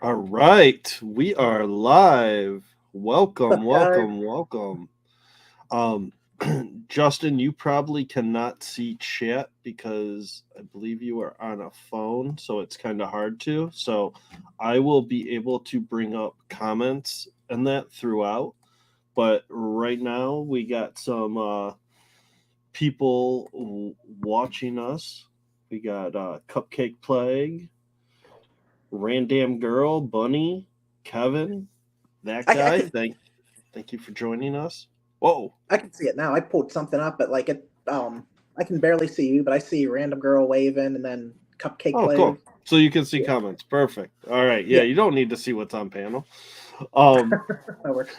All right, we are live. Welcome, What's up, guys? welcome, welcome. Um, Justin, you probably cannot see chat because I believe you are on a phone, so it's kind of hard to. So I will be able to bring up comments and that throughout. But right now, we got some people watching us. We got Cupcake Plague, Randam Girl, Bunny, Kevin, that I guy. can Thank you for joining us. Whoa. I can see it now. I pulled something up, but I can barely see you, but I see random girl waving and then cupcake Oh, cool. play. So you can see Yeah, comments. Perfect. All right. Yeah, yeah, you don't need to see what's on panel. Um. that works.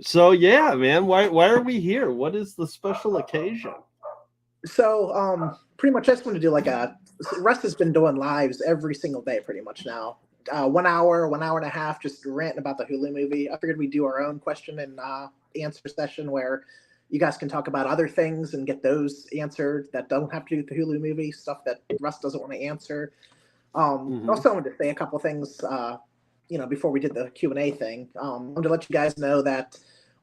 So yeah, man. Why are we here? What is the special occasion? So pretty much I just want to do like a Russ has been doing lives every single day pretty much now. 1 hour, 1 hour and a half, just ranting about the Hulu movie. I figured we'd do our own question and answer session where you guys can talk about other things and get those answered that don't have to do with the Hulu movie, stuff that Russ doesn't want to answer. Hmm. Also, I wanted to say a couple things, before we did the Q&A thing. I wanted to let you guys know that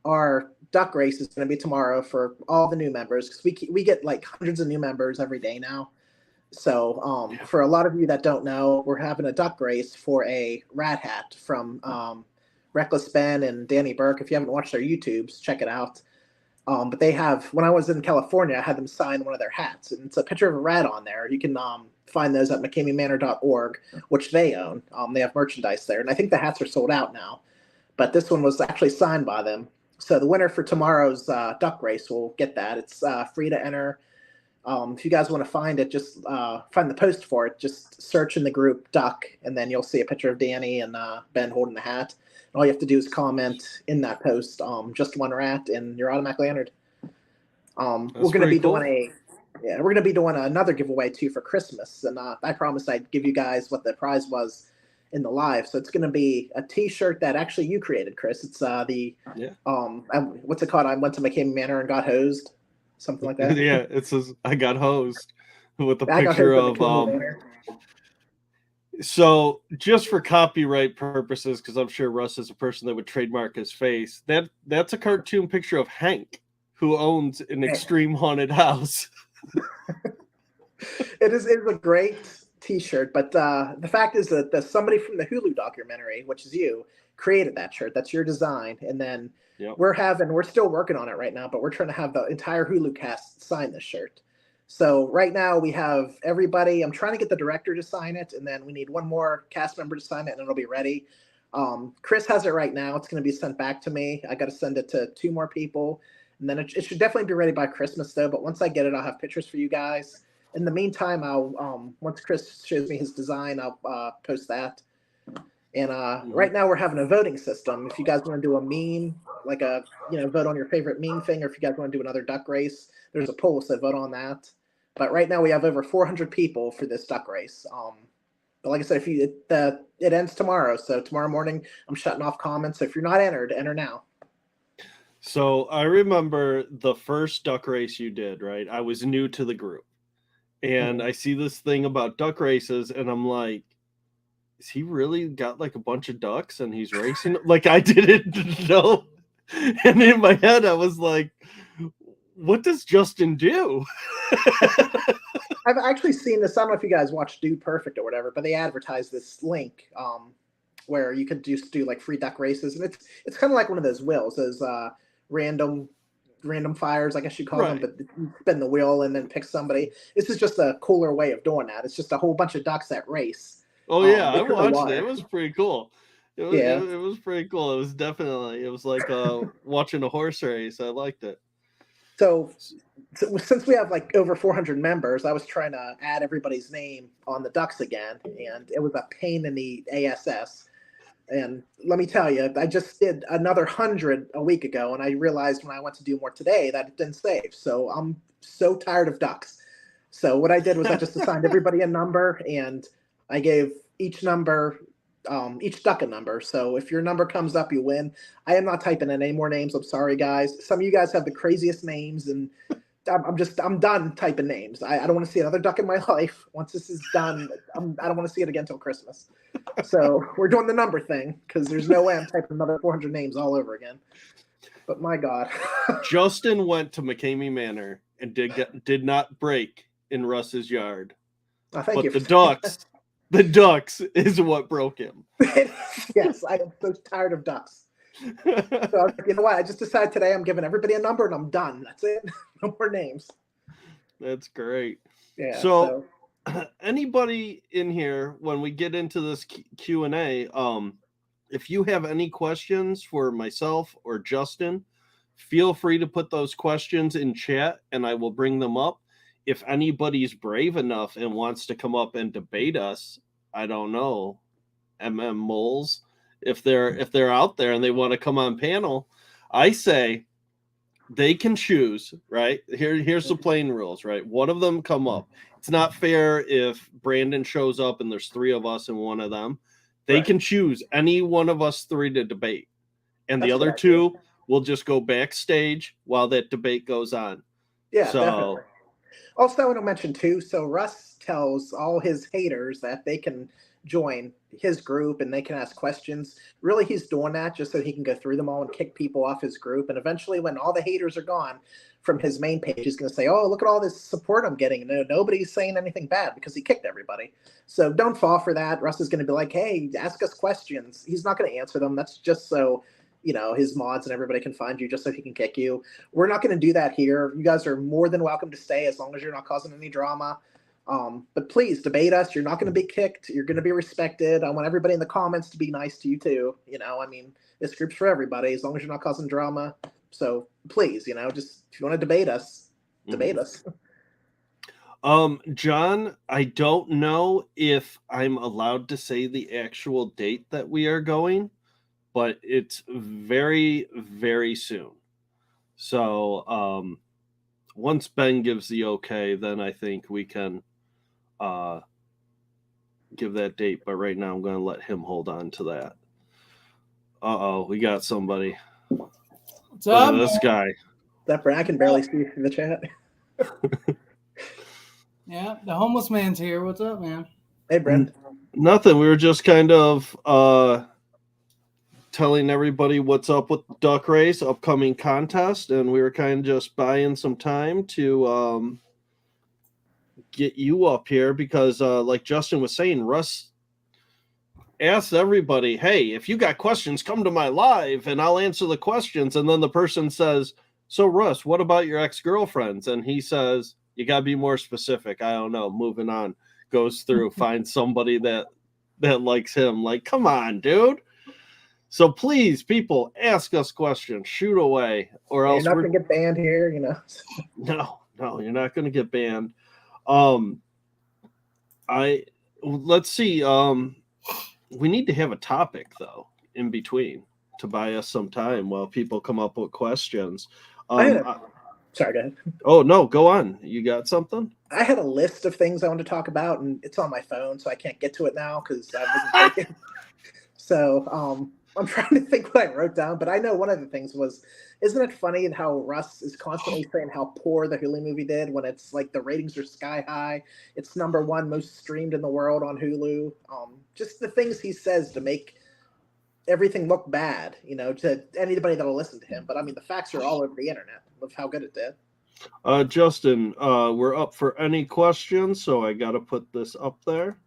our duck race is going to be tomorrow for all the new members because we get like hundreds of new members every day now. So Yeah. for a lot of you that don't know, we're having a duck race for a rat hat from Reckless Ben and Danny Burke. If you haven't watched their YouTubes, check it out. But they have, when I was in California, I had them sign one of their hats, and it's a picture of a rat on there. You can find those at mckameymanor.org, which they own. They have merchandise there, and I think the hats are sold out now. But this one was actually signed by them. So the winner for tomorrow's duck race will get that. It's free to enter. If you guys want to find it, just find the post for it. Just search in the group duck, and then you'll see a picture of Danny and Ben holding the hat. And all you have to do is comment in that post, just one rat, and you're automatically entered. We're That's going to pretty be doing cool. we're going to be doing another giveaway too for Christmas, and I promised I'd give you guys what the prize was in the live. So it's going to be a T-shirt that actually you created, Chris. It's Yeah. what's it called? I went to McCain Manor and got hosed, something like that. Yeah. It says I got hosed with a I got picture hosed at of McCain Manor. So, just for copyright purposes, because I'm sure Russ is a person that would trademark his face, that's a cartoon picture of Hank, who owns an Hey, extreme haunted house. it is a great T-shirt, but the fact is that somebody from the Hulu documentary, which is you, created that shirt. That's your design, and then Yep. we're still working on it right now, but we're trying to have the entire Hulu cast sign this shirt. So right now we have everybody. I'm trying to get the director to sign it, and then we need one more cast member to sign it, and it'll be ready. Chris has it right now. It's going to be sent back to me. I got to send it to two more people, and then it should definitely be ready by Christmas, though. But once I get it, I'll have pictures for you guys. In the meantime, I'll once Chris shows me his design, I'll post that. And Hmm. right now we're having a voting system. If you guys want to do a meme, like vote on your favorite meme thing, or if you guys want to do another duck race, there's a poll, so vote on that. But right now we have over 400 people for this duck race. But like I said, if you it ends tomorrow, so tomorrow morning I'm shutting off comments. So if you're not entered, enter now. So, I remember the first duck race you did, right? I was new to the group, and Mm-hmm. I see this thing about duck races, and I'm like, is he really got like a bunch of ducks and he's racing? Like, I didn't know. And in my head, I was like, what does Justin do? I've actually seen this. I don't know if you guys watch Dude Perfect or whatever, but they advertise this link where you could just do like free duck races, and it's kind of like one of those wheels, those random random fires, I guess you call them, Right. but you spin the wheel and then pick somebody. This is just a cooler way of doing that. It's just a whole bunch of ducks that race. Oh yeah, I They turn the watched it. It water. was pretty cool. Yeah. It was pretty cool. It was like watching a horse race. I liked it. So, so since we have like over 400 members, I was trying to add everybody's name on the ducks again, and it was a pain in the ass. And let me tell you, I just did another 100 a week ago, and I realized when I went to do more today that it didn't save. So I'm so tired of ducks. So what I did was I just assigned everybody a number, and I gave each duck a number. So if your number comes up, you win. I am not typing in any more names. I'm sorry, guys. Some of you guys have the craziest names, and I'm done typing names. I don't want to see another duck in my life. Once this is done, I don't want to see it again till Christmas. So we're doing the number thing because there's no way I'm typing another 400 names all over again. But my God. Justin went to McCamey Manor and did not break in Russ's yard. Thank but you. The ducks is what broke him. Yes, I'm so tired of ducks. So you know what? I just decided today I'm giving everybody a number and I'm done. That's it. No more names. That's great. Yeah. So anybody in here, when we get into this Q&A, if you have any questions for myself or Justin, feel free to put those questions in chat and I will bring them up. If anybody's brave enough and wants to come up and debate us, I don't know, moles, if they're out there and they want to come on panel, I say they can choose, right? Here's the plain rules, right? One of them come up. It's not fair if Brandon shows up and there's three of us and one of them. They can choose any one of us three to debate. And the other two will just go backstage while that debate goes on. Yeah, definitely. Also, I want to mention too, so Russ tells all his haters that they can join his group and they can ask questions. Really, he's doing that just so he can go through them all and kick people off his group. And eventually, when all the haters are gone from his main page, he's going to say, oh, look at all this support I'm getting. And nobody's saying anything bad because he kicked everybody. So don't fall for that. Russ is going to be like, hey, ask us questions. He's not going to answer them. That's just so his mods and everybody can find you just so he can kick you. We're not going to do that here. You guys are more than welcome to stay as long as you're not causing any drama. But please debate us. You're not going to be kicked. You're going to be respected. I want everybody in the comments to be nice to you too. This group's for everybody as long as you're not causing drama. So please, just if you want to debate us, debate us. John, I don't know if I'm allowed to say the actual date that we are going, but it's very, very soon. So once Ben gives the okay, then I think we can give that date. But right now I'm going to let him hold on to that. We got somebody. What's up? This guy. I can barely see in the chat. Yeah, the homeless man's here. What's up, man? Hey, Brent. Nothing. We were just kind of telling everybody what's up with the duck race upcoming contest, and we were kind of just buying some time to get you up here because like Justin was saying, Russ asked everybody, hey, if you got questions, come to my live and I'll answer the questions. And then the person says, so Russ, what about your ex-girlfriends? And he says, you got to be more specific. I don't know. Moving on. Goes through, find somebody that likes him. Like, come on, dude. So please, people, ask us questions. Shoot away, or else you're not going to get banned here. No, you're not going to get banned. Let's see. We need to have a topic though in between to buy us some time while people come up with questions. Sorry, go ahead. Oh no, go on. You got something? I had a list of things I wanted to talk about, and it's on my phone, so I can't get to it now because I wasn't thinking. So I'm trying to think what I wrote down, but I know one of the things was, isn't it funny how Russ is constantly saying how poor the Hulu movie did when it's like the ratings are sky high. It's #1 most streamed in the world on Hulu. Just the things he says to make everything look bad, to anybody that'll listen to him. But I mean, the facts are all over the internet of how good it did. Justin, we're up for any questions, so I got to put this up there.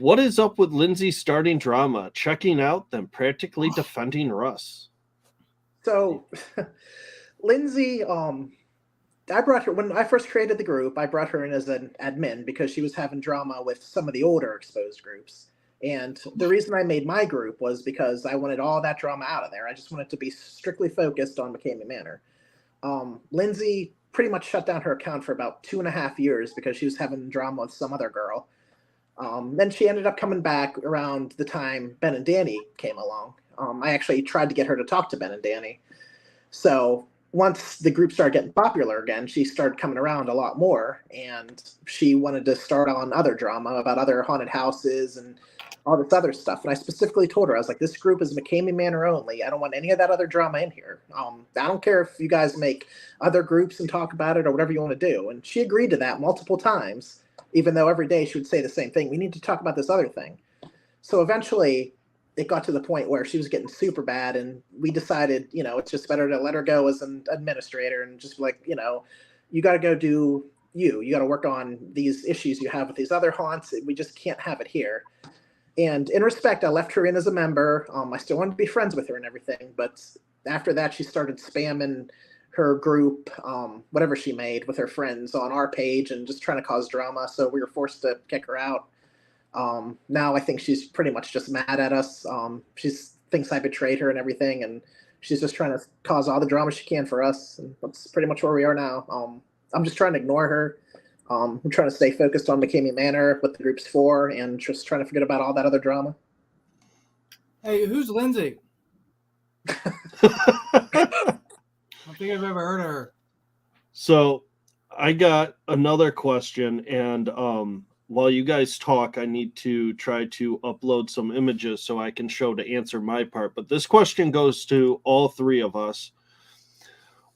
What is up with Lindsay starting drama, checking out, then practically defending Russ? So, Lindsay, I brought her when I first created the group. I brought her in as an admin because she was having drama with some of the older exposed groups. And the reason I made my group was because I wanted all that drama out of there. I just wanted to be strictly focused on McCamey Manor. Lindsay pretty much shut down her account for about 2.5 years because she was having drama with some other girl. Then she ended up coming back around the time Ben and Danny came along. I actually tried to get her to talk to Ben and Danny. So once the group started getting popular again, she started coming around a lot more, and she wanted to start on other drama about other haunted houses and all this other stuff. And I specifically told her, I was like, this group is McCamey Manor only. I don't want any of that other drama in here. I don't care if you guys make other groups and talk about it or whatever you want to do. And she agreed to that multiple times, even though every day she would say the same thing. We need to talk about this other thing. So eventually it got to the point where she was getting super bad. And we decided, it's just better to let her go as an administrator and just like, you got to go do you got to work on these issues you have with these other haunts. We just can't have it here. And in respect, I left her in as a member. I still wanted to be friends with her and everything. But after that, she started spamming her group, whatever she made with her friends on our page and just trying to cause drama. So we were forced to kick her out. Now I think she's pretty much just mad at us. She thinks I betrayed her and everything. And she's just trying to cause all the drama she can for us. And that's pretty much where we are now. I'm just trying to ignore her. I'm trying to stay focused on McCamey Manor, what the group's for, and just trying to forget about all that other drama. Hey, who's Lindsay? I don't think I've ever heard of her. So I got another question, and while you guys talk, I need to try to upload some images so I can show to answer my part. But this question goes to all three of us.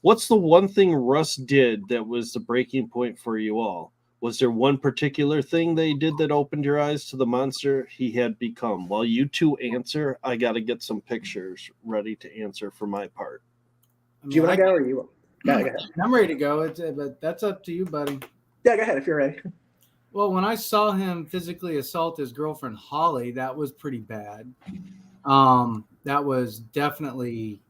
What's the one thing Russ did that was the breaking point for you all? Was there one particular thing they did that opened your eyes to the monster he had become? While you two answer, I got to get some pictures ready to answer for my part. Do you want to go or you? Go ahead. I'm ready to go. But that's up to you, buddy. Yeah, go ahead if you're ready. Well, when I saw him physically assault his girlfriend Holly, that was pretty bad. That was definitely.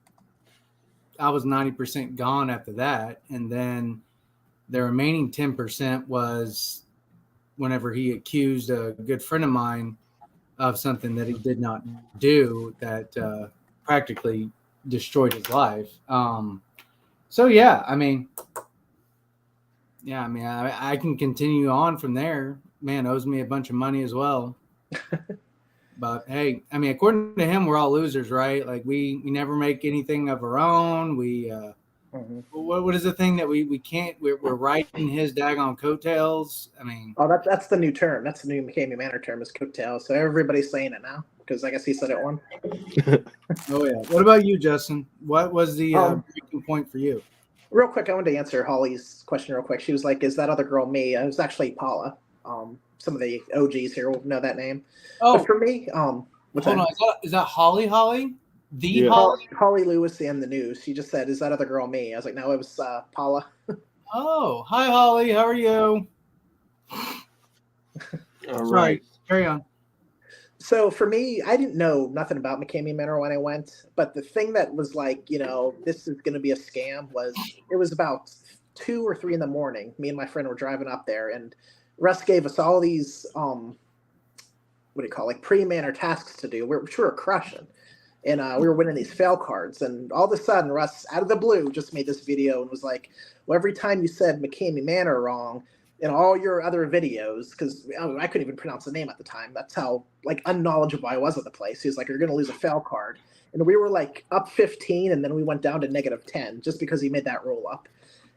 I was 90% gone after that. And then the remaining 10% was whenever he accused a good friend of mine of something that he did not do that practically destroyed his life. So, yeah, I can continue on from there. Man owes me a bunch of money as well. But hey, according to him, we're all losers, right? Like we never make anything of our own. We what is the thing that we can't? We're riding his daggone coattails. That's the new term. That's the new McCamey Manor term is coattails. So everybody's saying it now because I guess he said it one. Oh yeah. What about you, Justin? What was the breaking point for you? Real quick, I wanted to answer Holly's question real quick. She was like, "Is that other girl me?" It was actually Paula. Some of the OGs here will know that name. Oh, but for me, hold on. Is that Holly? Holly? Yeah. Holly Lewis in the news. She just said, "Is that other girl me?" I was like, "No, it was Paula." Oh, hi Holly. How are you? All right. Carry on. So for me, I didn't know nothing about McCamey Manor when I went, but the thing that was like, this is going to be a scam was it was about 2 or 3 in the morning. Me and my friend were driving up there, and Russ gave us all these, pre-manor tasks to do, which we were crushing. And we were winning these fail cards. And all of a sudden, Russ, out of the blue, just made this video and was like, well, every time you said McCamey Manor wrong in all your other videos, because I couldn't even pronounce the name at the time. That's how, unknowledgeable I was of the place. He was like, you're going to lose a fail card. And we were, up 15, and then we went down to -10 just because he made that roll up.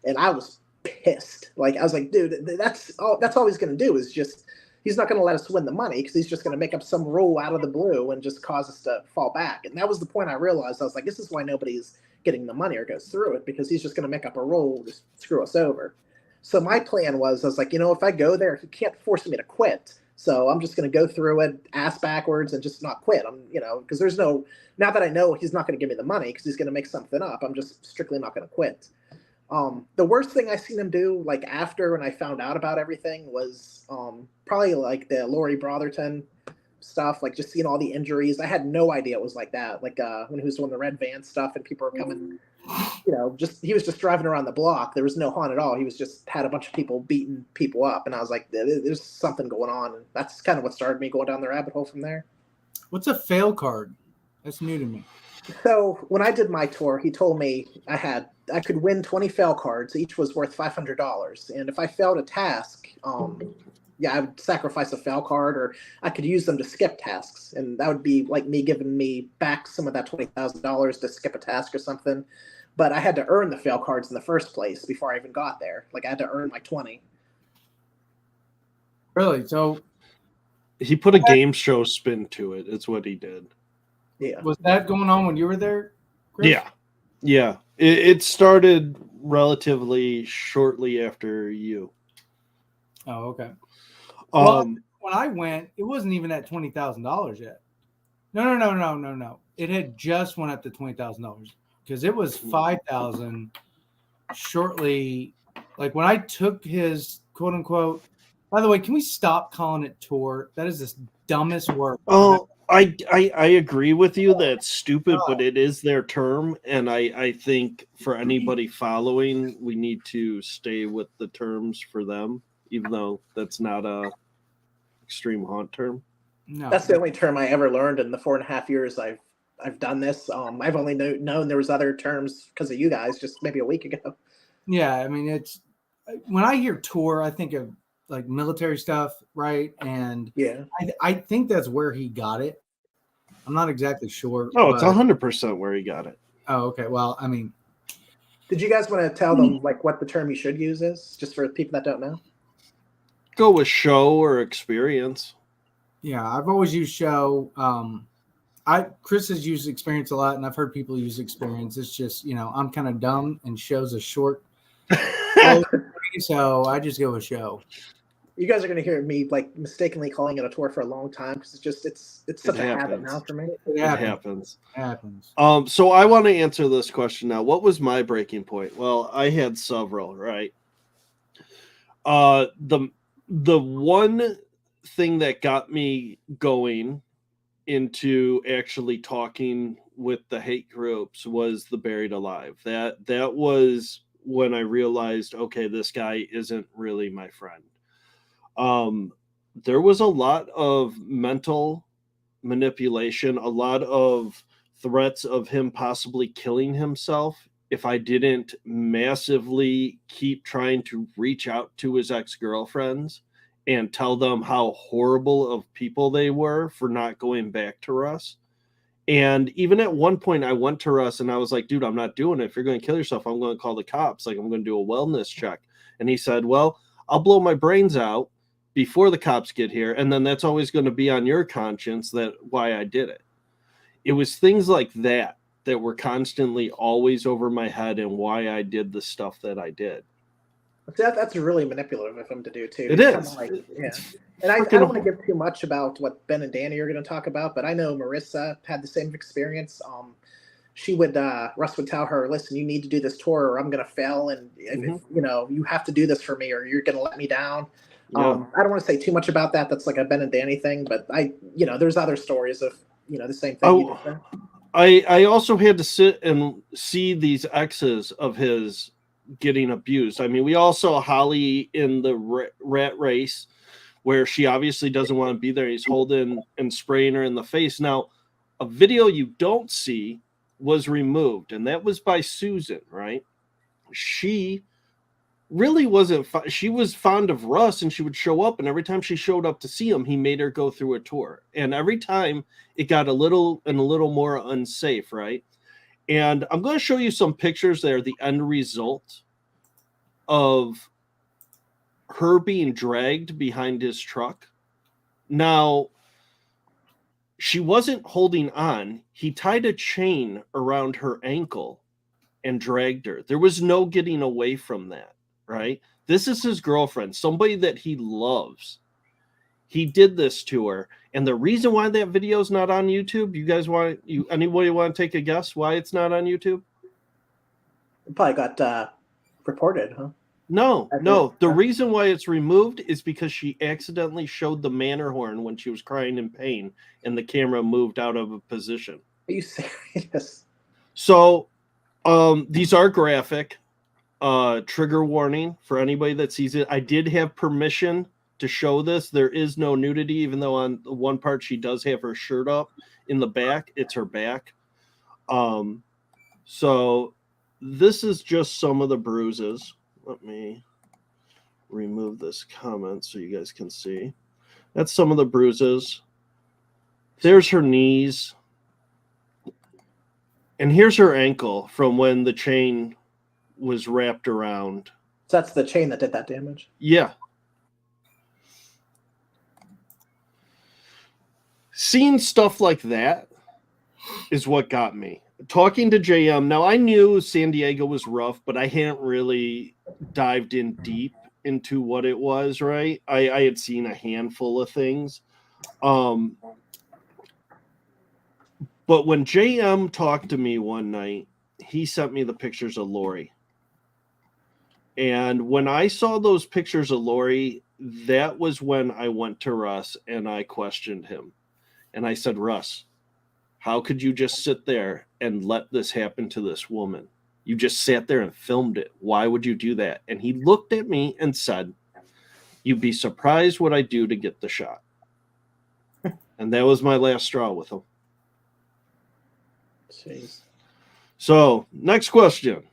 And I was pissed. I was like, dude, that's all he's going to do is just he's not going to let us win the money because he's just going to make up some rule out of the blue and just cause us to fall back. And that was the point I realized. I was like, this is why nobody's getting the money or goes through it, because he's just going to make up a rule to screw us over. So my plan was, I was like, if I go there, he can't force me to quit. So I'm just going to go through it, ass backwards, and just not quit. Because there's now that I know he's not going to give me the money because he's going to make something up, I'm just strictly not going to quit. The worst thing I seen him do, after when I found out about everything, was probably the Lori Brotherton stuff, just seeing all the injuries. I had no idea it was like that. When he was doing the red van stuff and people were coming, he was just driving around the block. There was no haunt at all. He was just had a bunch of people beating people up. And I was like, there's something going on. And that's kind of what started me going down the rabbit hole from there. What's a fail card? That's new to me. So when I did my tour, he told me I could win 20 fail cards. Each was worth $500. And if I failed a task, I would sacrifice a fail card, or I could use them to skip tasks. And that would be like me giving me back some of that $20,000 to skip a task or something. But I had to earn the fail cards in the first place before I even got there. I had to earn my 20. Really? So He put a game show spin to it. It's what he did. Yeah. Was that going on when you were there, Chris? Yeah. Yeah. It started relatively shortly after you. Oh, okay. Well, Um, when I went, it wasn't even at $20,000 yet. No. It had just went up to $20,000 because it was $5,000 shortly. Like when I took his quote unquote. By the way, can we stop calling it tour? That is the dumbest word. oh, I agree with you. That's stupid, but it is their term, and I think for anybody following, we need to stay with the terms for them, even though that's not a extreme haunt term. No, That's the only term I ever learned in the 4.5 years I've done this. I've only known there was other terms because of you guys just maybe a week ago. Yeah, I mean it's when I hear tour, I think of like military stuff, right? And Yeah. I think that's where he got it. I'm not exactly sure. Oh, it's but- 100% where he got it. Oh, okay. Well, I mean, Did you guys want to tell them like what the term you should use is, just for people that don't know? Go with show or experience. yeah, I've always used show. Chris has used experience a lot, and I've heard people use experience. It's just I'm kind of dumb, and show's a short. So I just go with show. You guys are going to hear me like mistakenly calling it a tour for a long time because it's such a habit now for me. It happens. happens. So I want to answer this question now. What was my breaking point? Well, I had several, right? The one thing that got me going into actually talking with the hate groups was the Buried Alive. That was when I realized, okay, this guy isn't really my friend. There was a lot of mental manipulation, a lot of threats of him possibly killing himself if I didn't massively keep trying to reach out to his ex-girlfriends and tell them how horrible of people they were for not going back to Russ. And even at one point I went to Russ and I was like, dude, I'm not doing it. If you're going to kill yourself, I'm going to call the cops. Like, I'm going to do a wellness check. And he said, well, I'll blow my brains out before the cops get here. And then that's always going to be on your conscience that why I did it. It was things like that were constantly always over my head and why I did the stuff that I did. That's really manipulative of him to do too. It is. Like, yeah. And I don't want to give too much about what Ben and Danny are going to talk about, but I know Marissa had the same experience. Russ would tell her, listen, you need to do this tour or I'm going to fail. And if, you have to do this for me or you're going to let me down. Yeah. I don't want to say too much about that. That's like a Ben and Danny thing, but there's other stories of, the same thing. I also had to sit and see these exes of his getting abused. I mean, we all saw Holly in the rat race where she obviously doesn't want to be there. He's holding and spraying her in the face. Now, a video you don't see was removed, and that was by Susan, right? She really wasn't. She was fond of Russ, and she would show up, and every time she showed up to see him, he made her go through a tour. And every time it got a little more unsafe, right? And I'm going to show you some pictures there, the end result of her being dragged behind his truck. Now, she wasn't holding on. He tied a chain around her ankle and dragged her. There was no getting away from that, right? This is his girlfriend, somebody that he loves. He did this to her. And the reason why that video is not on YouTube, anybody want to take a guess why it's not on YouTube? It probably got reported, huh? No. The reason why it's removed is because she accidentally showed the manor horn when she was crying in pain and the camera moved out of a position. Are you serious? So these are graphic. Trigger warning for anybody that sees it. I did have permission to show this. There is no nudity, even though on the one part she does have her shirt up in the back. It's her back. So this is just some of the bruises. Let me remove this comment so you guys can see. That's some of the bruises. There's her knees. And here's her ankle from when the chain was wrapped around. So that's the chain that did that damage? Yeah. seeing stuff like that is what got me. Talking to JM, now I knew San Diego was rough, but I hadn't really dived in deep into what it was, right? I had seen a handful of things. But when JM talked to me one night, he sent me the pictures of Lori. And when I saw those pictures of Lori, that was when I went to Russ and I questioned him. And I said, Russ, how could you just sit there and let this happen to this woman? You just sat there and filmed it. Why would you do that? And he looked at me and said, you'd be surprised what I do to get the shot. And that was my last straw with him. Jeez. So, next question.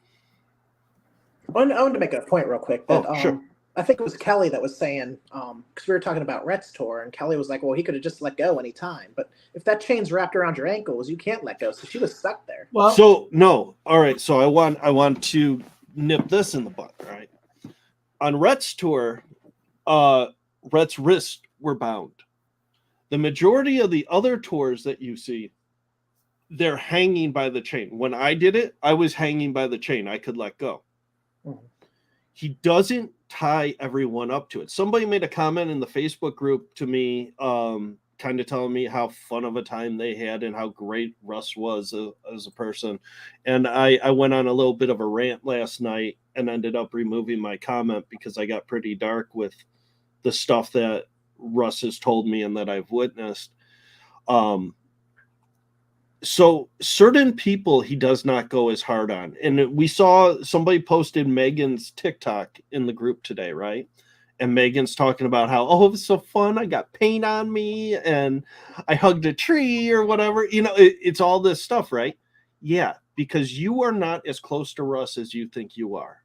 I wanted to make a point real quick that Sure. I think it was Kelly that was saying, because we were talking about Rhett's tour, and Kelly was like, well, he could have just let go anytime. But if that chain's wrapped around your ankles, you can't let go. So she was stuck there. Well, So, no. All right. So I want to nip this in the butt, right? On Rhett's tour, Rhett's wrists were bound. The majority of the other tours that you see, they're hanging by the chain. When I did it, I was hanging by the chain. I could let go. Mm-hmm. He doesn't tie everyone up to it. Somebody made a comment in the Facebook group to me, kind of telling me how fun of a time they had and how great Russ was as a person. And I went on a little bit of a rant last night and ended up removing my comment because I got pretty dark with the stuff that Russ has told me and that I've witnessed. So certain people he does not go as hard on. And we saw somebody posted Megan's TikTok in the group today, right? And Megan's talking about how, oh, it was so fun. I got paint on me and I hugged a tree or whatever. You know, it's all this stuff, right? Yeah, because you are not as close to Russ as you think you are.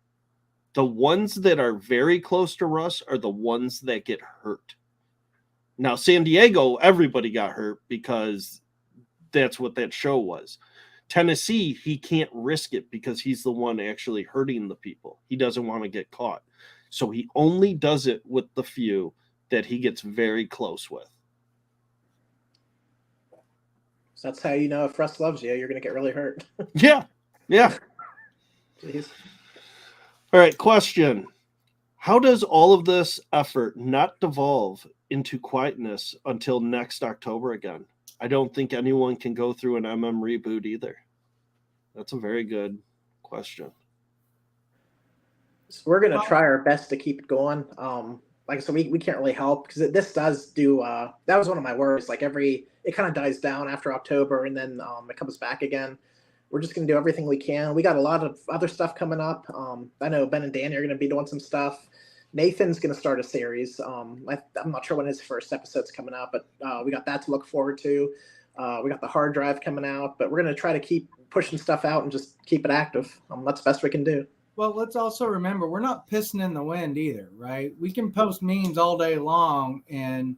The ones that are very close to Russ are the ones that get hurt. Now, San Diego, everybody got hurt because that's what that show was. Tennessee, he can't risk it because he's the one actually hurting the people. He doesn't want to get caught. So he only does it with the few that he gets very close with. So that's how you know if Russ loves you, you're going to get really hurt. Yeah. Jeez. All right, question. How does all of this effort not devolve into quietness until next October again? I don't think anyone can go through an MM reboot either. That's a very good question. So we're going to try our best to keep it going. Like I said, we can't really help because this does do, that was one of my worries. Like it kind of dies down after October and then it comes back again. We're just going to do everything we can. We got a lot of other stuff coming up. I know Ben and Danny are going to be doing some stuff. Nathan's going to start a series. I'm not sure when his first episode's coming out, but we got that to look forward to. We got the hard drive coming out, but we're going to try to keep pushing stuff out and just keep it active. That's the best we can do. Well, let's also remember, we're not pissing in the wind either, right? We can post memes all day long and,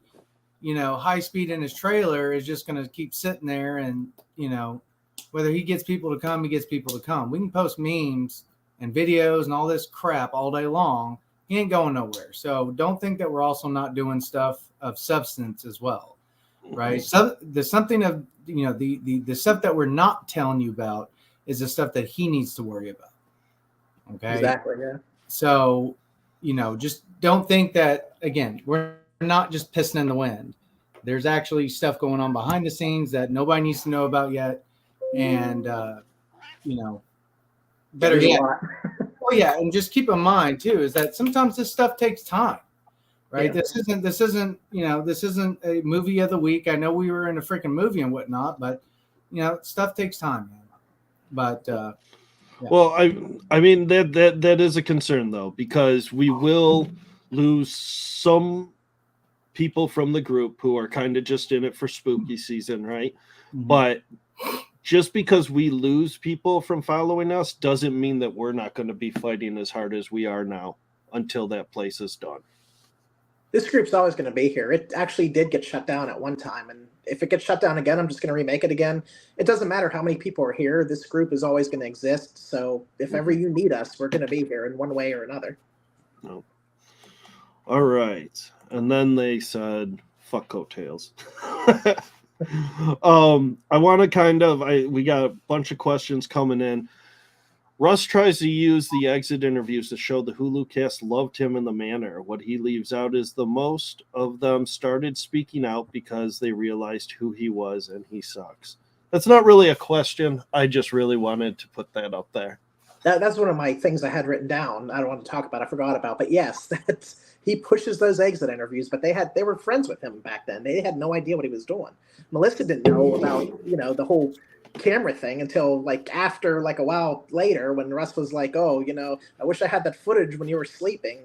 High Speed in his trailer is just going to keep sitting there and, whether he gets people to come, he gets people to come. We can post memes and videos and all this crap all day long. He ain't going nowhere. So don't think that we're also not doing stuff of substance as well, right? So there's something of, the stuff that we're not telling you about is the stuff that he needs to worry about. Okay. Exactly. Yeah. So, just don't think that, again, we're not just pissing in the wind. There's actually stuff going on behind the scenes that nobody needs to know about yet. And, better yet. Oh yeah. And just keep in mind too, is that sometimes this stuff takes time, right? Yeah. This isn't a movie of the week. I know we were in a freaking movie and whatnot, but stuff takes time, man. But, yeah. Well, I mean that is a concern though, because we will lose some people from the group who are kind of just in it for spooky season, right? Mm-hmm. But just because we lose people from following us doesn't mean that we're not going to be fighting as hard as we are now until that place is done. This group's always going to be here. It actually did get shut down at one time. And if it gets shut down again, I'm just going to remake it again. It doesn't matter how many people are here. This group is always going to exist. So if ever you need us, we're going to be here in one way or another. No. All right. And then they said, fuck coattails. I want to we got a bunch of questions coming in. Russ tries to use the exit interviews to show the Hulu cast loved him in the manner. What he leaves out is the most of them started speaking out because they realized who he was and he sucks. That's not really a question. I just really wanted to put that up there. That's one of my things I had written down. I don't want to talk about. I forgot about. But yes, he pushes those exit interviews. But they were friends with him back then. They had no idea what he was doing. Melissa didn't know about the whole camera thing until after a while later when Russ was like, oh, I wish I had that footage when you were sleeping.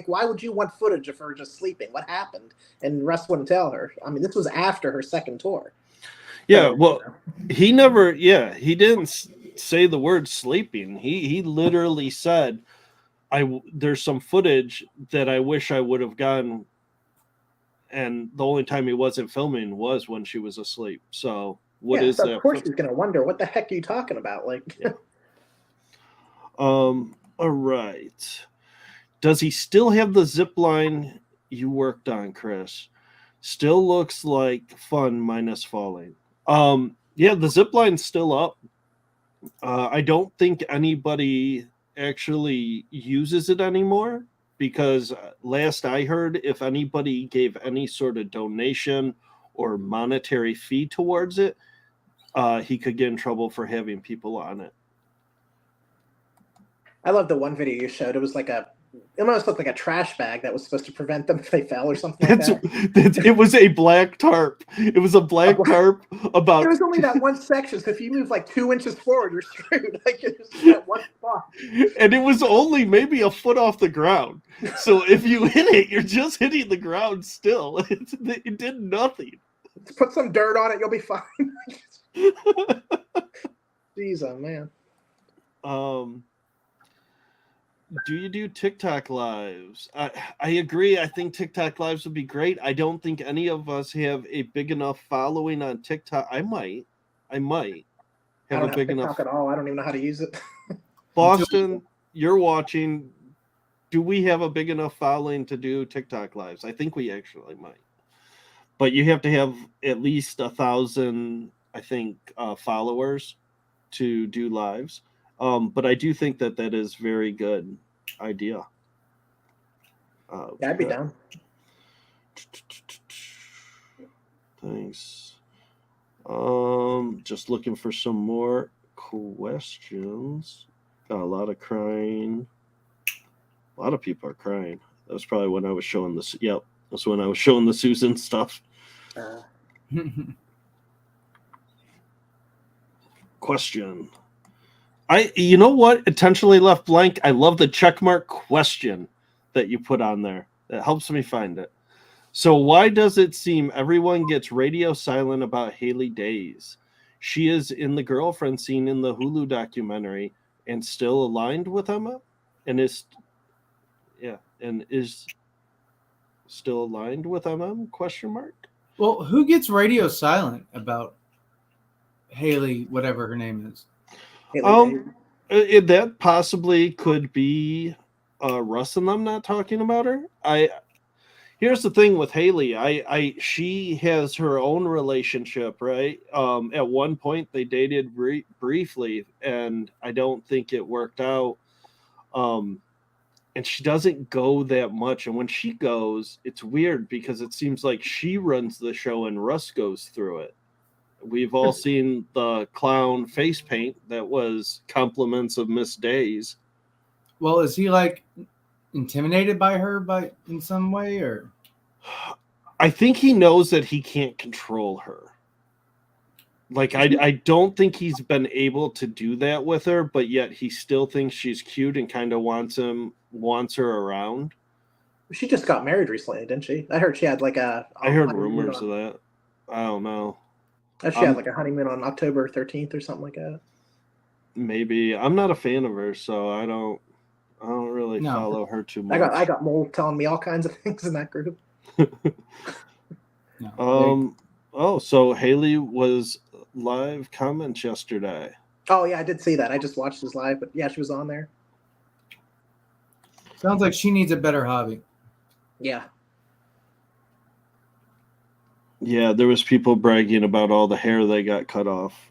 Why would you want footage of her just sleeping? What happened? And Russ wouldn't tell her. I mean, this was after her second tour. Yeah, well, he didn't say the word sleeping. He literally said, there's some footage that I wish I would have gotten, and the only time he wasn't filming was when she was asleep. So is that? Of course he's gonna wonder, what the heck are you talking about? Yeah. All right. Does he still have the zip line you worked on, Kris? Still looks like fun minus falling. Yeah, the zip line's still up. I don't think anybody actually uses it anymore because last I heard, if anybody gave any sort of donation or monetary fee towards it, he could get in trouble for having people on it. I love the one video you showed. It was it almost looked like a trash bag that was supposed to prevent them if they fell or something like that. It was a black tarp. It was a black tarp about... It was only that one section, so if you move 2 inches forward, you're screwed. It was that one spot. And it was only maybe a foot off the ground. So if you hit it, you're just hitting the ground still. It did nothing. Put some dirt on it, you'll be fine. Jeez, oh man. Do you do TikTok lives? I agree. I think TikTok lives would be great. I don't think any of us have a big enough following on TikTok. I might have a big enough at all. I don't even know how to use it. Boston, you're watching. Do we have a big enough following to do TikTok lives? I think we actually might. But you have to have at least 1,000, I think, followers to do lives. But I do think that is very good idea. Yeah, I'd be down. Thanks. Just looking for some more questions. Got a lot of crying. A lot of people are crying. That was probably when I was showing this. Yep, that's when I was showing the Susan stuff. Question. You know what? Intentionally left blank. I love the checkmark question that you put on there. That helps me find it. So why does it seem everyone gets radio silent about Haley Days? She is in the girlfriend scene in the Hulu documentary and still aligned with Emma, and is still aligned with Emma? Question mark. Well, who gets radio silent about Haley, whatever her name is? That possibly could be Russ and them not talking about her. Here's the thing with Haley. She has her own relationship, right? At one point they dated briefly, and I don't think it worked out. And she doesn't go that much. And when she goes, it's weird because it seems like she runs the show and Russ goes through it. We've all seen the clown face paint that was compliments of Miss Days. Well, is he intimidated by her in some way, or? I think he knows that he can't control her. I don't think he's been able to do that with her, but yet he still thinks she's cute and kind of wants her around. She just got married recently, didn't she? I heard she had I heard rumors of that. I don't know. She had a honeymoon on October 13th or something like that. Maybe. I'm not a fan of her, so I don't really follow her too much. I got Mole telling me all kinds of things in that group. So Haley was live comments yesterday. Oh yeah, I did see that. I just watched his live, but yeah, she was on there. Sounds like she needs a better hobby. Yeah. Yeah, there was people bragging about all the hair they got cut off.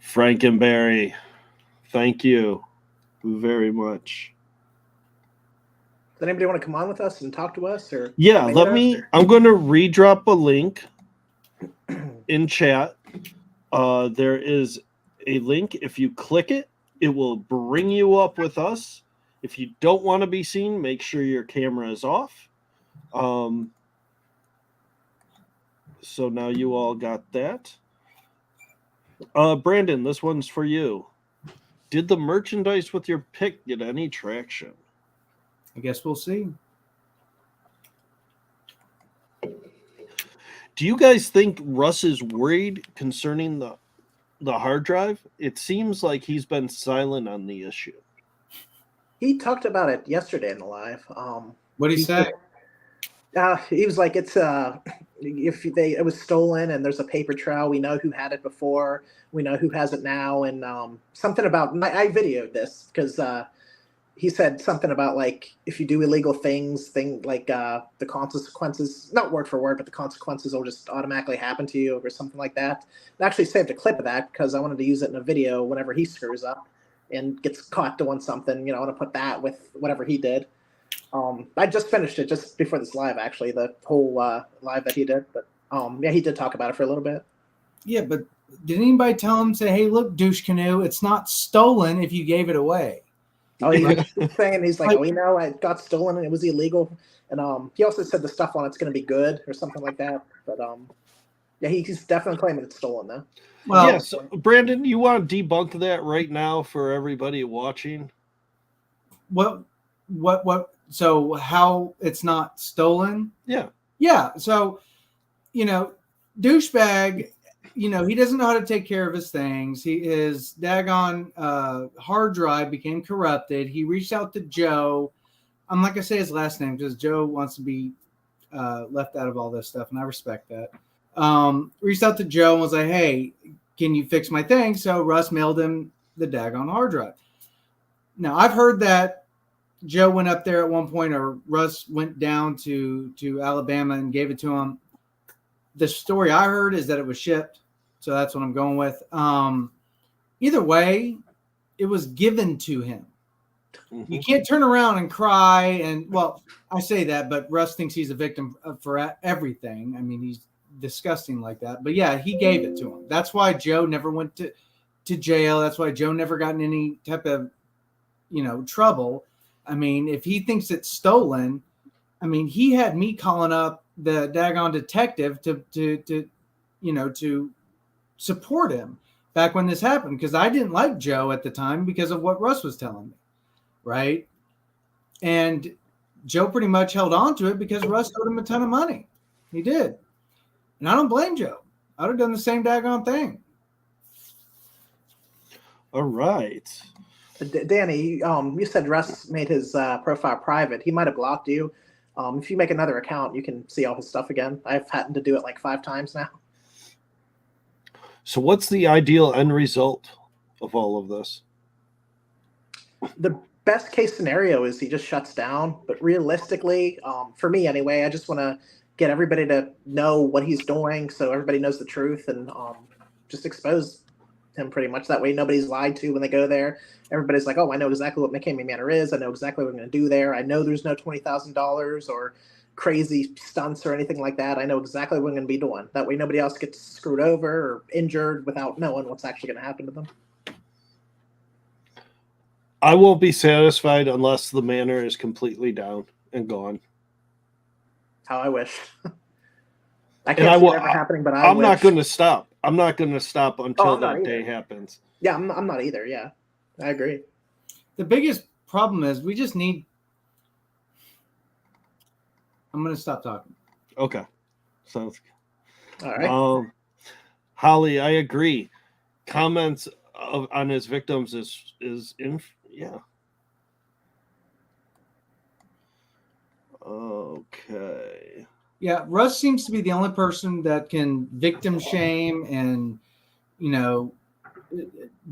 Frankenberry, thank you very much. Does anybody want to come on with us and talk to us? Or Yeah, I'm going to redrop a link in chat. There is a link. If you click it, it will bring you up with us. If you don't want to be seen, make sure your camera is off. So now you all got that. Brandon, this one's for you. Did the merchandise with your pick get any traction? I guess we'll see. Do you guys think Russ is worried concerning the hard drive? It seems like he's been silent on the issue. He talked about it yesterday in the live. What did he say? He was like, "It's it was stolen and there's a paper trail. We know who had it before. We know who has it now." And something about I videoed this because he said something about like if you do illegal things, the consequences, not word for word, but the consequences will just automatically happen to you or something like that. I actually saved a clip of that because I wanted to use it in a video whenever he screws up and gets caught doing something. I want to put that with whatever he did. I just finished it just before this live, actually, the whole live that he did. But yeah, he did talk about it for a little bit. Yeah, but did anybody tell him, say, hey, look, douche canoe, it's not stolen if you gave it away? Oh, he was saying, he's like, oh, it got stolen and it was illegal. And he also said the stuff on it's going to be good or something like that. But yeah, he's definitely claiming it's stolen, though. Well, yeah, so, Brandon, you want to debunk that right now for everybody watching? What? So how it's not stolen? Yeah. Yeah. So, douchebag, he doesn't know how to take care of his things. His daggone hard drive became corrupted. He reached out to Joe. I'm not going to say his last name because Joe wants to be left out of all this stuff, and I respect that. Reached out to Joe and was like, hey, can you fix my thing? So Russ mailed him the daggone hard drive. Now, I've heard that Joe went up there at one point, or Russ went down to Alabama and gave it to him. The story I heard is that it was shipped, so that's what I'm going with. Either way, it was given to him. Mm-hmm. You can't turn around and cry. And, well, I say that, but Russ thinks he's a victim for everything. I mean, he's disgusting like that. But, yeah, he gave it to him. That's why Joe never went to jail. That's why Joe never got in any type of, trouble. I mean, if he thinks it's stolen, I mean, he had me calling up the daggone detective to support him back when this happened, because I didn't like Joe at the time because of what Russ was telling me, right? And Joe pretty much held on to it because Russ owed him a ton of money. He did. And I don't blame Joe. I would have done the same daggone thing. All right. Danny, you said Russ made his profile private. He might have blocked you. If you make another account, you can see all his stuff again. I've had to do it like 5 times now. So what's the ideal end result of all of this? The best case scenario is he just shuts down. But realistically, for me anyway, I just want to get everybody to know what he's doing so everybody knows the truth and just expose him pretty much. That way nobody's lied to when they go there. Everybody's like, oh, I know exactly what McCamey Manor is. I know exactly what I'm going to do there. I know there's no $20,000 or crazy stunts or anything like that. I know exactly what I'm going to be doing. That way nobody else gets screwed over or injured without knowing what's actually going to happen to them. I won't be satisfied unless the manor is completely down and gone. How I wish. I can't see it ever happening, but I'm not going to stop. I'm not going to stop until that day happens. Yeah, I'm not either. Yeah, I agree. The biggest problem is we just need. I'm going to stop talking. Okay. Sounds good. All right. Holly, I agree. Comments on his victims yeah. Okay. Yeah, Russ seems to be the only person that can victim shame and,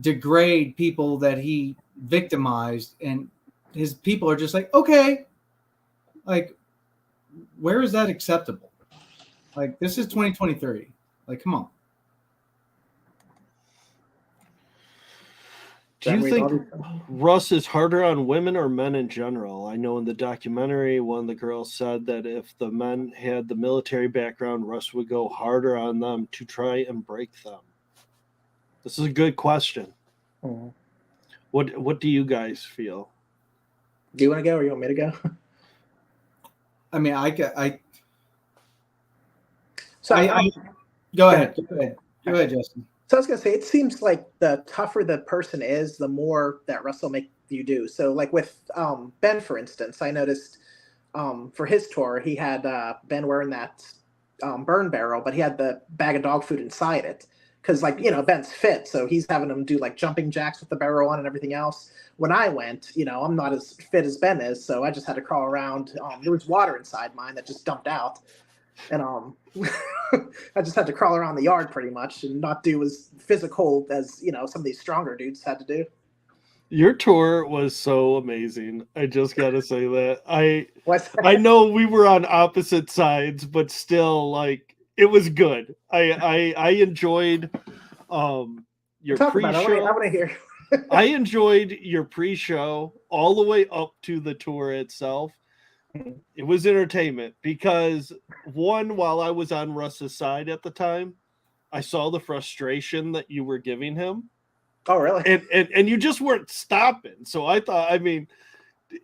degrade people that he victimized. And his people are just like, okay, like, where is that acceptable? Like, this is 2023. Like, come on. Do you think Russ is harder on women or men in general? I know in the documentary, one of the girls said that if the men had the military background, Russ would go harder on them to try and break them. This is a good question. Mm-hmm. What do you guys feel? Do you want to go or you want me to go? I mean, So go ahead. Go ahead, Justin. So I was gonna say, it seems like the tougher the person is, the more that Russ will make you do. So like with Ben, for instance, I noticed for his tour, he had Ben wearing that burn barrel, but he had the bag of dog food inside it. Because like, Ben's fit, so he's having him do like jumping jacks with the barrel on and everything else. When I went, I'm not as fit as Ben is, so I just had to crawl around. There was water inside mine that just dumped out. And I just had to crawl around the yard pretty much and not do as physical as some of these stronger dudes had to do. Your tour was so amazing. I just gotta say that. I know we were on opposite sides, but still, like, it was good. I enjoyed your pre-show. I want to hear. I enjoyed your pre-show all the way up to the tour itself. It was entertainment because, one, while I was on Russ's side at the time, I saw the frustration that you were giving him. Oh, really? And you just weren't stopping. So I thought, I mean,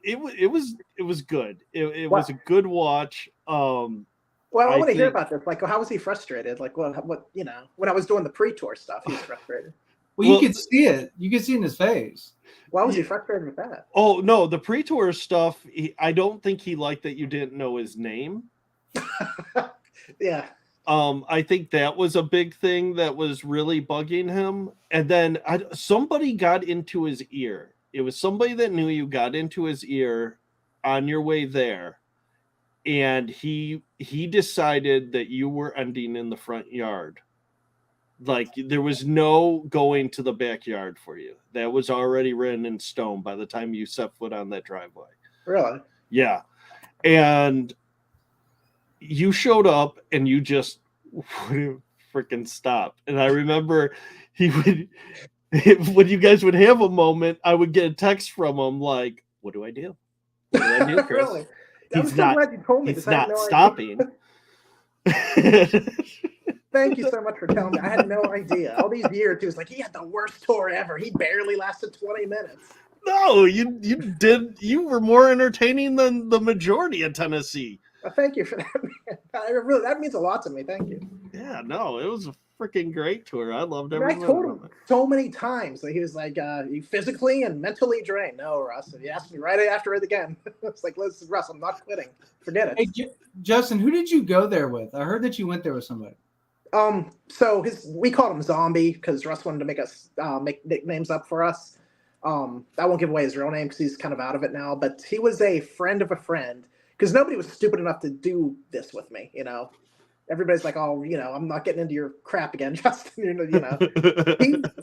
it was good. It was a good watch. Well, I want to hear about this. Like, how was he frustrated? Like, what when I was doing the pre-tour stuff, he was frustrated. Well, you could see it. You could see it in his face. Why was he frustrated with that? Oh, no, the pre-tour stuff, I don't think he liked that you didn't know his name. Yeah. I think that was a big thing that was really bugging him. And then somebody got into his ear. It was somebody that knew you got into his ear on your way there. And he decided that you were ending in the front yard. Like, there was no going to the backyard for you. That was already written in stone by the time you set foot on that driveway. Really? Yeah. And you showed up and you just wouldn't freaking stop. And I remember when you guys would have a moment, I would get a text from him like, what do I do? What do I do, Kris? Really? He's not stopping. Thank you so much for telling me. I had no idea. All these years, he was like, he had the worst tour ever. He barely lasted 20 minutes. No, you did. You were more entertaining than the majority of Tennessee. Well, thank you for that, man. That means a lot to me. Thank you. Yeah, no, it was a freaking great tour. I loved every minute. I told him so many times that he was like, you physically and mentally drained. No, Russ. And he asked me right after it again. It's like, listen, Russ, I'm not quitting. Forget it. Hey, Justin, who did you go there with? I heard that you went there with somebody. So we called him Zombie because Russ wanted to make us make nicknames up for us. I won't give away his real name because he's kind of out of it now, but he was a friend of a friend because nobody was stupid enough to do this with me. Everybody's like, oh, I'm not getting into your crap again, Justin.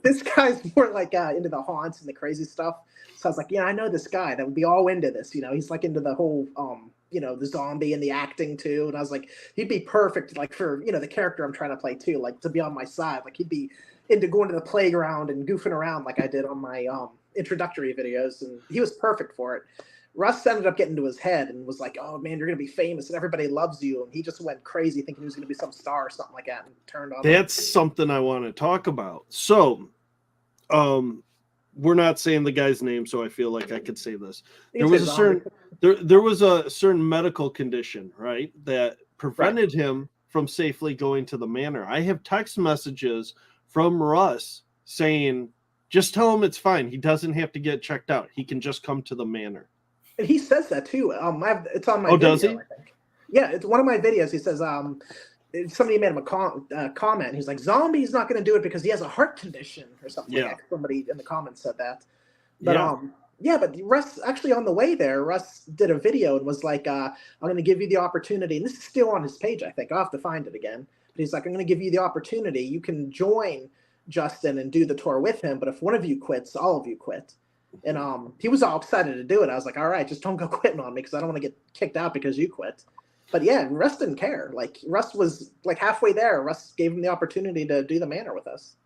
This guy's more like into the haunts and the crazy stuff. So I was like, I know this guy that would be all into this. He's like into the whole the zombie and the acting too. And I was like, he'd be perfect, like for, the character I'm trying to play too, like to be on my side. Like he'd be into going to the playground and goofing around like I did on my introductory videos. And he was perfect for it. Russ ended up getting to his head and was like, oh man, you're going to be famous and everybody loves you. And he just went crazy thinking he was going to be some star or something like that and turned on. That's something I want to talk about. So, we're not saying the guy's name, so I feel like I could say this. There was a certain medical condition, right, that prevented him from safely going to the manor. I have text messages from Russ saying, just tell him it's fine. He doesn't have to get checked out. He can just come to the manor. And he says that too. It's on my video, does he? I think. Yeah, it's one of my videos. He says, somebody made him a comment. He's like, Zombie's not going to do it because he has a heart condition or something like that. Somebody in the comments said that. But but Russ, actually on the way there, Russ did a video and was like, I'm going to give you the opportunity. And this is still on his page, I think. I'll have to find it again. But he's like, I'm going to give you the opportunity. You can join Justin and do the tour with him. But if one of you quits, all of you quit. And he was all excited to do it. I was like, all right, just don't go quitting on me because I don't want to get kicked out because you quit. But yeah, Russ didn't care. Like Russ was like halfway there. Russ gave him the opportunity to do the manor with us.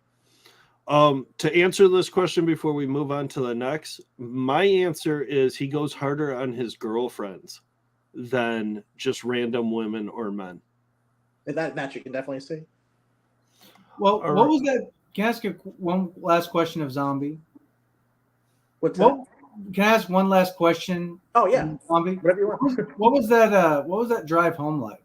To answer this question before we move on to the next, my answer is he goes harder on his girlfriends than just random women or men. That you can definitely see. Well, what was that? Can I ask you one last question of Zombie? What's that? Can I ask one last question? Oh yeah, Zombie. Whatever you want. What was that? What was that drive home like?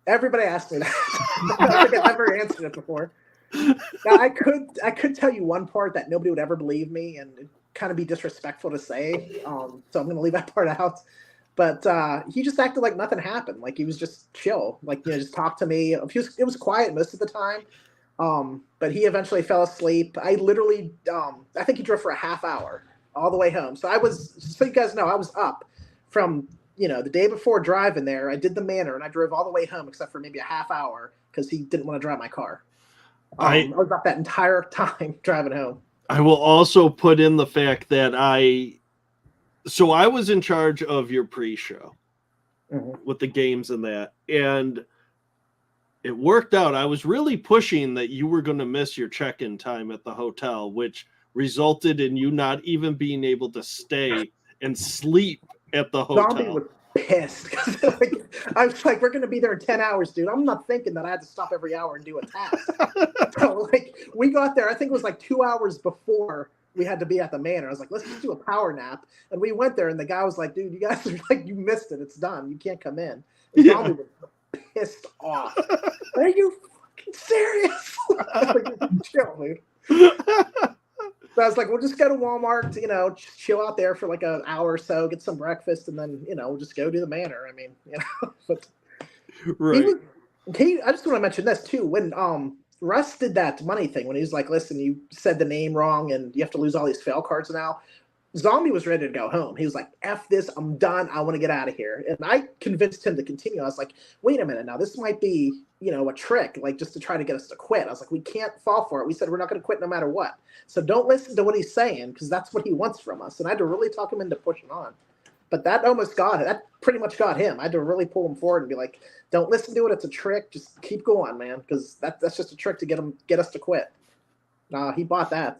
Everybody asked me that. I don't think I've ever answered it before. Now, I could tell you one part that nobody would ever believe me, and it'd kind of be disrespectful to say. So I'm going to leave that part out. But he just acted like nothing happened. Like he was just chill. Like, you know, just talk to me. It was quiet most of the time. But he eventually fell asleep. I literally, I think he drove for a half hour all the way home. So so you guys know, I was up from, you know, the day before driving there. I did the manor and I drove all the way home except for maybe a half hour because he didn't want to drive my car. I was up that entire time driving home. I will also put in the fact that I was in charge of your pre-show with the games and that, and it worked out. I was really pushing that you were going to miss your check-in time at the hotel, which resulted in you not even being able to stay and sleep at the hotel. Zombie was pissed. I was like, we're going to be there in 10 hours, dude. I'm not thinking that I had to stop every hour and do a task. So, like, we got there, I think it was like 2 hours before we had to be at the manor. I was like, let's just do a power nap. And we went there, and the guy was like, dude, you guys are like, you missed it. It's done. You can't come in. And Zombie was pissed off. Are you fucking serious? Like, chill, dude. So I was like, we'll just go to Walmart, you know, chill out there for like an hour or so, get some breakfast, and then, you know, we'll just go do the manor. I mean, you know, but right. I just want to mention this too. When Russ did that money thing, when he was like, listen, you said the name wrong and you have to lose all these fail cards now. Zombie was ready to go home. He was like, F this, I'm done. I want to get out of here. And I convinced him to continue. I was like, wait a minute now. This might be, you know, a trick, like just to try to get us to quit. I was like, we can't fall for it. We said we're not going to quit no matter what. So don't listen to what he's saying because that's what he wants from us. And I had to really talk him into pushing on. But that almost got it. That pretty much got him. I had to really pull him forward and be like, don't listen to it. It's a trick. Just keep going, man, because that's just a trick to get us to quit. He bought that.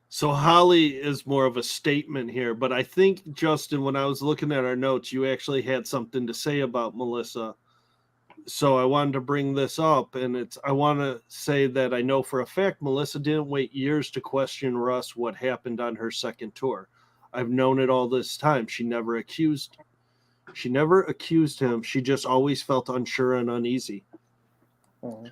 So Holly is more of a statement here, but I think, Justin, when I was looking at our notes, you actually had something to say about Melissa. So I wanted to bring this up, and I want to say that I know for a fact Melissa didn't wait years to question Russ what happened on her second tour. I've known it all this time. She never accused him. She just always felt unsure and uneasy. Oh.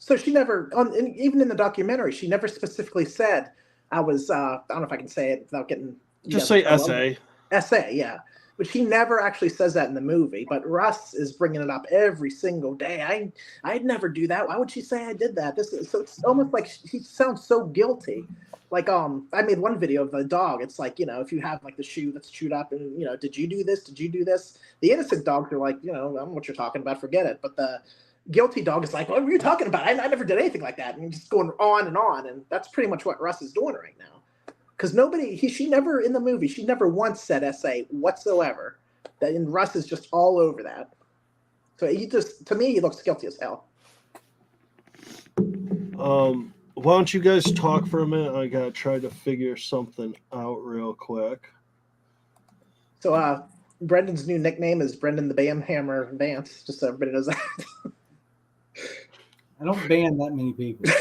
So she never, even in the documentary, she never specifically said, I was, I don't know if I can say it without getting... Just say SA. SA, yeah. But she never actually says that in the movie. But Russ is bringing it up every single day. I'd never do that. Why would she say I did that? So it's almost like she sounds so guilty. Like, I made one video of the dog. It's like, you know, if you have like the shoe that's chewed up and, you know, did you do this? Did you do this? The innocent dogs are like, you know, I don't know what you're talking about. Forget it. But the guilty dog is like, what were you talking about? I never did anything like that. And just going on. And that's pretty much what Russ is doing right now. Because she never, in the movie, she never once said SA whatsoever. And Russ is just all over that. So to me, he looks guilty as hell. Why don't you guys talk for a minute? I got to try to figure something out real quick. So Brendan's new nickname is Brendan the Bam Hammer Vance, just so everybody knows that. I don't ban that many people.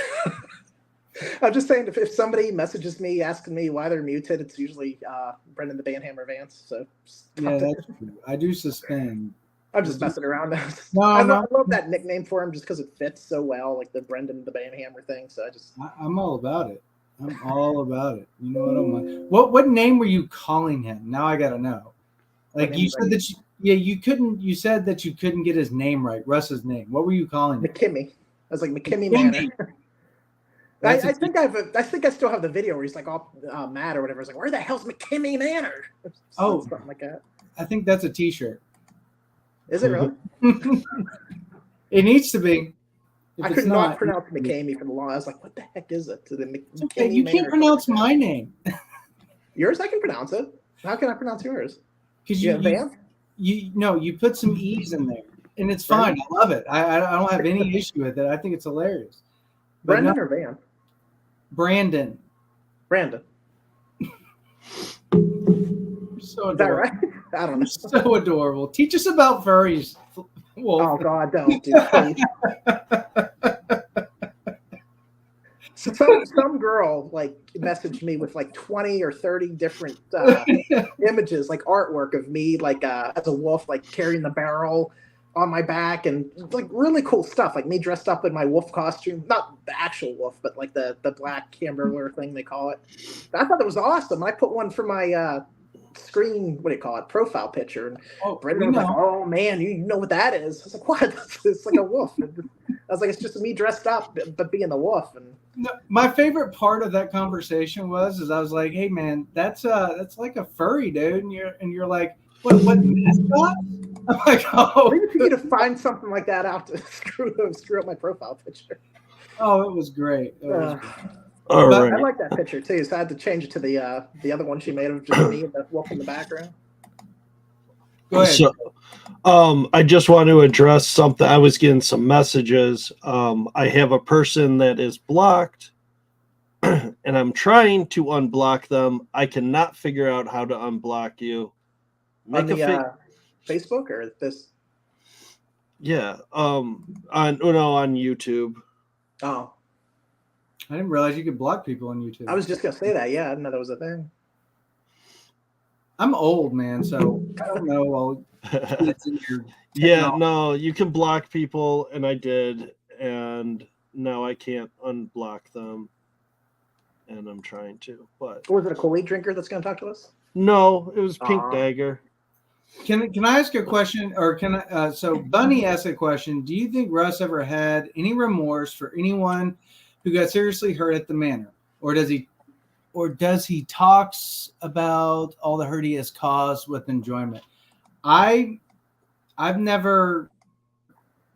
I'm just saying, if somebody messages me asking me why they're muted, it's usually Brendan the Bam Hammer Vance. So yeah, that's true. I do suspend. I'm just messing around. I love that nickname for him just because it fits so well, like the Brendan the Bam Hammer thing. So I'm all about it. I'm all about it. You know what I'm like? What name were you calling him? Now I gotta know. Like you said that you said that you couldn't get his name right, Russ's name. What were you calling him? McKimmy. I was like McKimmy Manor. I think I still have the video where he's like all mad or whatever. He's like, where the hell's McKimmy Manor? Something like that. I think that's a T-shirt. Is it really? It needs to be. I could not pronounce McKamey for the long. I was like, what the heck is it? Okay, you can't pronounce my name. Yours, I can pronounce it. How can I pronounce yours? Because you have Vance? you put some ease in there, and it's fine. I love it. I don't have any issue with it. I think it's hilarious. But Brendan or Van? Brandon. Brandon. So Is that adorable. right? I don't know. So adorable. Teach us about furries. Wolf. Oh God, don't do please. Some girl like messaged me with like 20 or 30 different images, like artwork of me like as a wolf, like carrying the barrel on my back, and like really cool stuff, like me dressed up in my wolf costume, not the actual wolf, but like the black camberler thing they call it. I thought that was awesome. I put one for my screen, what do you call it, profile picture, and Brendan was like, oh man, you know what that is. I was like, what? It's like a wolf. I was like, it's just me dressed up but being the wolf. And no, my favorite part of that conversation was I was like, hey man, that's like a furry, dude, and you're like, what mascot? I'm like, oh, maybe for you to find something like that out to screw up my profile picture. Oh, it was great. All right. I like that picture too, so I had to change it to the other one she made of just me and the wolf in the background. Go ahead. So, I just want to address something. I was getting some messages. I have a person that is blocked, and I'm trying to unblock them. I cannot figure out how to unblock you. On the Facebook or this? Yeah. On YouTube. Oh. I didn't realize you could block people on YouTube. I was just gonna say that. Yeah, I didn't know that was a thing. I'm old, man, so I don't know all it's in your Yeah, no, you can block people, and I did, and now I can't unblock them, and I'm trying to. But was it a Kool-Aid drinker that's gonna talk to us? No, it was Pink Dagger. Can I ask you a question, or can I? So Bunny asked a question. Do you think Russ ever had any remorse for anyone who got seriously hurt at the manor, or does he talks about all the hurt he has caused with enjoyment? I've never,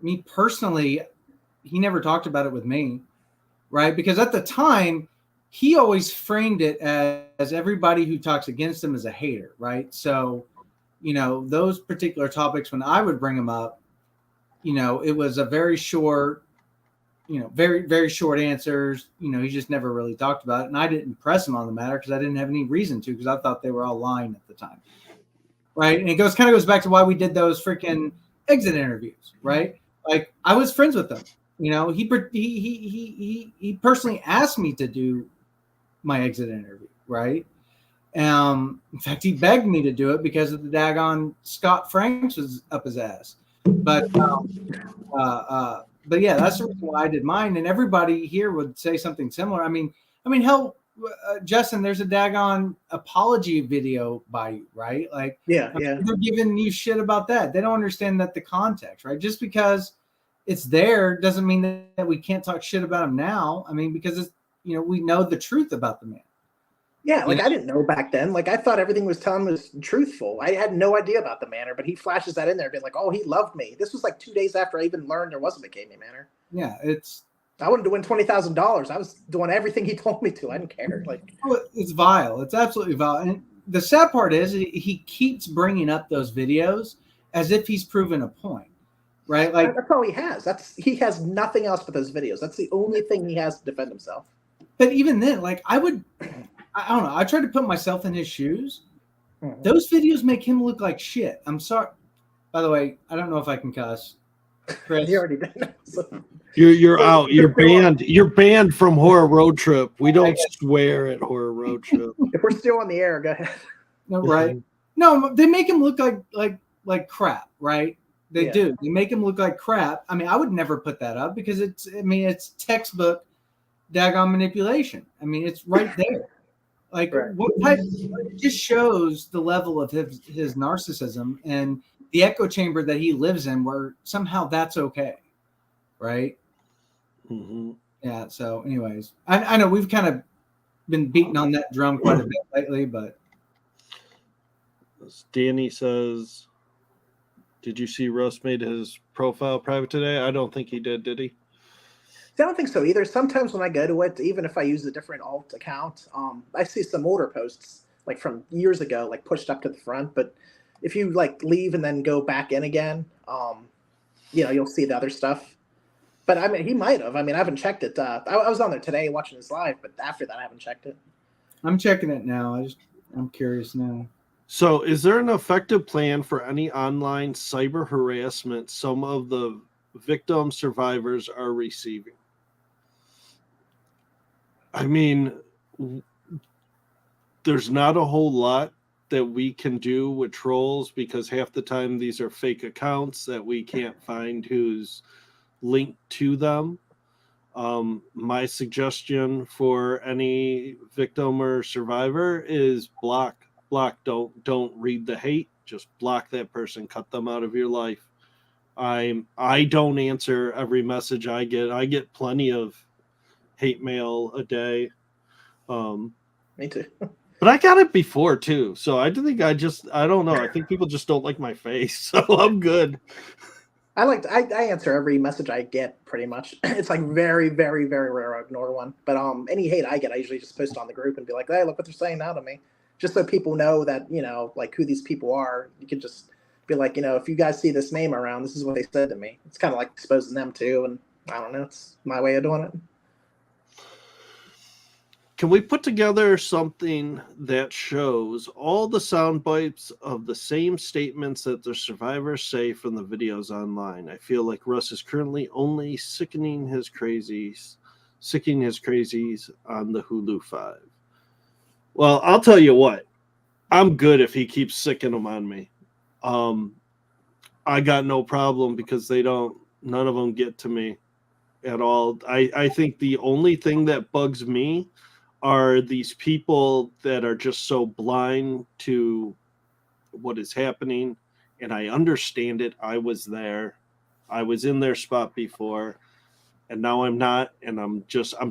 me personally, he never talked about it with me, right? Because at the time, he always framed it as everybody who talks against him is a hater, right? So, those particular topics, when I would bring them up, it was a very short, very, very short answers. He just never really talked about it. And I didn't press him on the matter because I didn't have any reason to, because I thought they were all lying at the time. Right. And it kind of goes back to why we did those freaking exit interviews, right? Like, I was friends with them. He personally asked me to do my exit interview, right? In fact, he begged me to do it because of the daggone Scott Franks was up his ass. But yeah, that's the reason why I did mine. And everybody here would say something similar. I mean, hell, Justin, there's a daggone apology video by you, right? Like, yeah. They're giving you shit about that. They don't understand that the context, right? Just because it's there doesn't mean that we can't talk shit about him now. I mean, because it's, we know the truth about the man. Yeah, like I didn't know back then. Like I thought everything was telling was truthful. I had no idea about the manor, but he flashes that in there, being like, "Oh, he loved me." This was like 2 days after I even learned there was a McCamey Manor. Yeah, I wanted to win $20,000. I was doing everything he told me to. I didn't care. Like, it's vile. It's absolutely vile. And the sad part is he keeps bringing up those videos as if he's proven a point, right? Like, that's all he has. He has nothing else but those videos. That's the only thing he has to defend himself. But even then, like I don't know. I tried to put myself in his shoes. Those videos make him look like shit. I'm sorry. By the way, I don't know if I can cuss. Chris, you already did. So. You're out. You're banned. You're banned from Horror Road Trip. We don't swear at Horror Road Trip. If we're still on the air, go ahead. No, right? No, they make him look like crap, right? They do. They make him look like crap. I mean, I would never put that up because it's textbook daggone manipulation. I mean, it's right there. Like, what type? It just shows the level of his narcissism and the echo chamber that he lives in, where somehow that's okay, right? Mm-hmm. Yeah. So, anyways, I know we've kind of been beating on that drum quite a bit lately, but Danny says, "Did you see Russ made his profile private today?" I don't think he did he? I don't think so either. Sometimes when I go to it, even if I use a different alt account, I see some older posts like from years ago, like pushed up to the front. But if you like leave and then go back in again, you'll see the other stuff. But I mean, he might have. I mean, I haven't checked it. I was on there today watching his live, but after that, I haven't checked it. I'm checking it now. I'm curious now. So, is there an effective plan for any online cyber harassment some of the victim survivors are receiving? I mean, there's not a whole lot that we can do with trolls because half the time these are fake accounts that we can't find who's linked to them. My suggestion for any victim or survivor is block. Don't read the hate. Just block that person. Cut them out of your life. I don't answer every message I get. I get plenty of hate mail a day. Me too. But I got it before too. So I think I don't know. I think people just don't like my face. So I'm good. I answer every message I get pretty much. It's like very, very, very rare I ignore one. But any hate I get, I usually just post on the group and be like, hey, look what they're saying now to me. Just so people know that, like who these people are. You can just be like, if you guys see this name around, this is what they said to me. It's kind of like exposing them too. And I don't know, it's my way of doing it. Can we put together something that shows all the sound bites of the same statements that the survivors say from the videos online? I feel like Russ is currently only sicking his crazies on the Hulu 5. Well, I'll tell you what. I'm good if he keeps sicking them on me. I got no problem because none of them get to me at all. I think the only thing that bugs me are these people that are just so blind to what is happening. And I understand it. I was there. I was in their spot before. And now I'm not. And I'm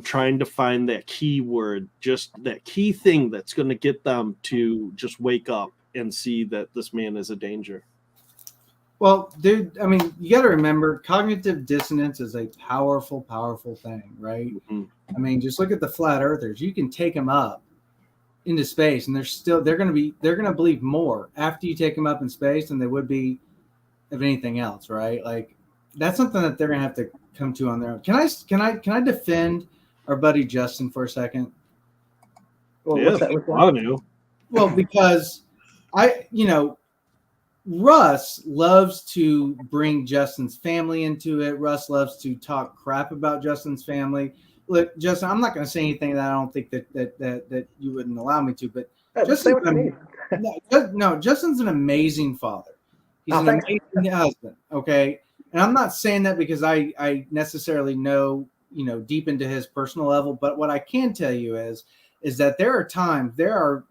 trying to find that key word, just that key thing that's going to get them to just wake up and see that this man is a danger. Well, dude, I mean, you got to remember, cognitive dissonance is a powerful, powerful thing, right? Mm-hmm. I mean, just look at the flat earthers. You can take them up into space, and they're going to believe more after you take them up in space than they would be of anything else, right? Like, that's something that they're going to have to come to on their own. Can I defend our buddy Justin for a second? Well, yeah, what's that? I knew. Well, because Russ loves to bring Justin's family into it. Russ loves to talk crap about Justin's family. Look, Justin, I'm not going to say anything that I don't think that you wouldn't allow me to, but Justin's an amazing father. He's an amazing husband. Okay. And I'm not saying that because I necessarily know, deep into his personal level, but what I can tell you is that there are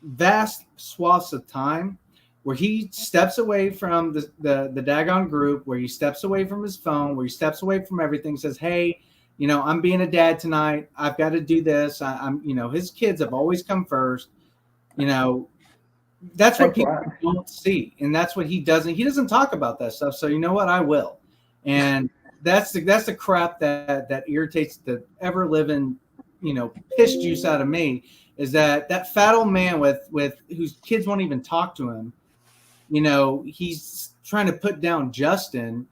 vast swaths of time where he steps away from the daggone group, where he steps away from his phone, where he steps away from everything, says, hey, I'm being a dad tonight. I've got to do this. I'm his kids have always come first. That's what people don't see. And that's what he doesn't talk about that stuff. So you know what? I will. And that's the crap that irritates the ever living, piss juice out of me, is that fat old man with whose kids won't even talk to him. He's trying to put down Justin,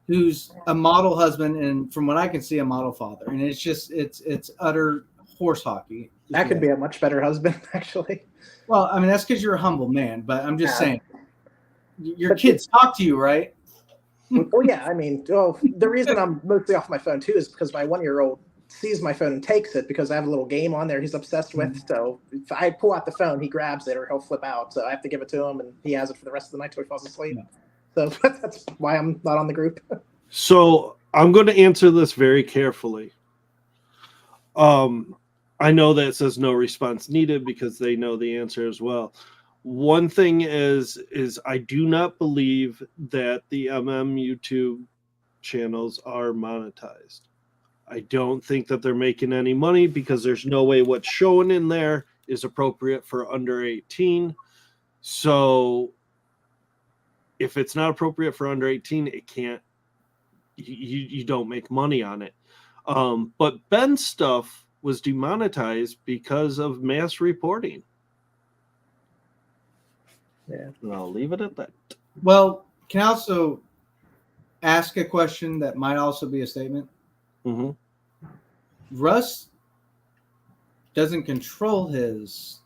who's a model husband, and from what I can see, a model father. And it's utter horse hockey. That could be a much better husband, actually. Well, I mean, that's because you're a humble man, but I'm just saying, your kids talk to you, right? Well, yeah. I mean, the reason I'm mostly off my phone too is because my 1-year-old sees my phone and takes it because I have a little game on there he's obsessed with. So if I pull out the phone, he grabs it or he'll flip out. So I have to give it to him, and he has it for the rest of the night till he falls asleep. So that's why I'm not on the group. So I'm going to answer this very carefully. I know that it says no response needed because they know the answer as well. One thing is I do not believe that the YouTube channels are monetized. I don't think that they're making any money because there's no way what's shown in there is appropriate for under 18. So if it's not appropriate for under 18, it can't, you don't make money on it. But Ben's stuff was demonetized because of mass reporting. Yeah. And I'll leave it at that. Well, can I also ask a question that might also be a statement? Mm-hmm. Russ doesn't control his.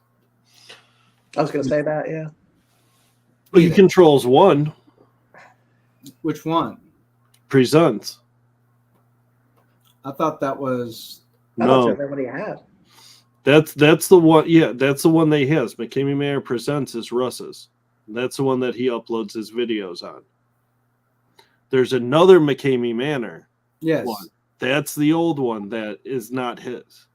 I was going to say that, yeah. But he either. controls one. Which one? Presents. I thought that was. I thought No, that's what he had. that's the one. Yeah, that's the one that he has. McKamey Manor Presents is Russ's. That's the one that he uploads his videos on. There's another McKamey Manor Yes. one. That's the old one that is not his.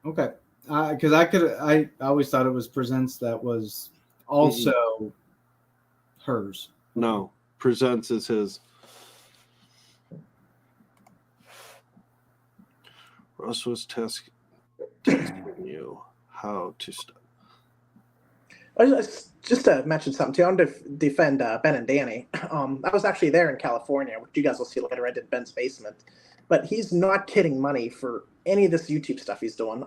Okay. Because I always thought it was Presents that was also hers. No, Presents is his. Russ was testing you how to stop. Just to mention something too, I want to defend Ben and Danny. I was actually there in California, which you guys will see later. I did Ben's basement, but he's not getting money for any of this YouTube stuff he's doing.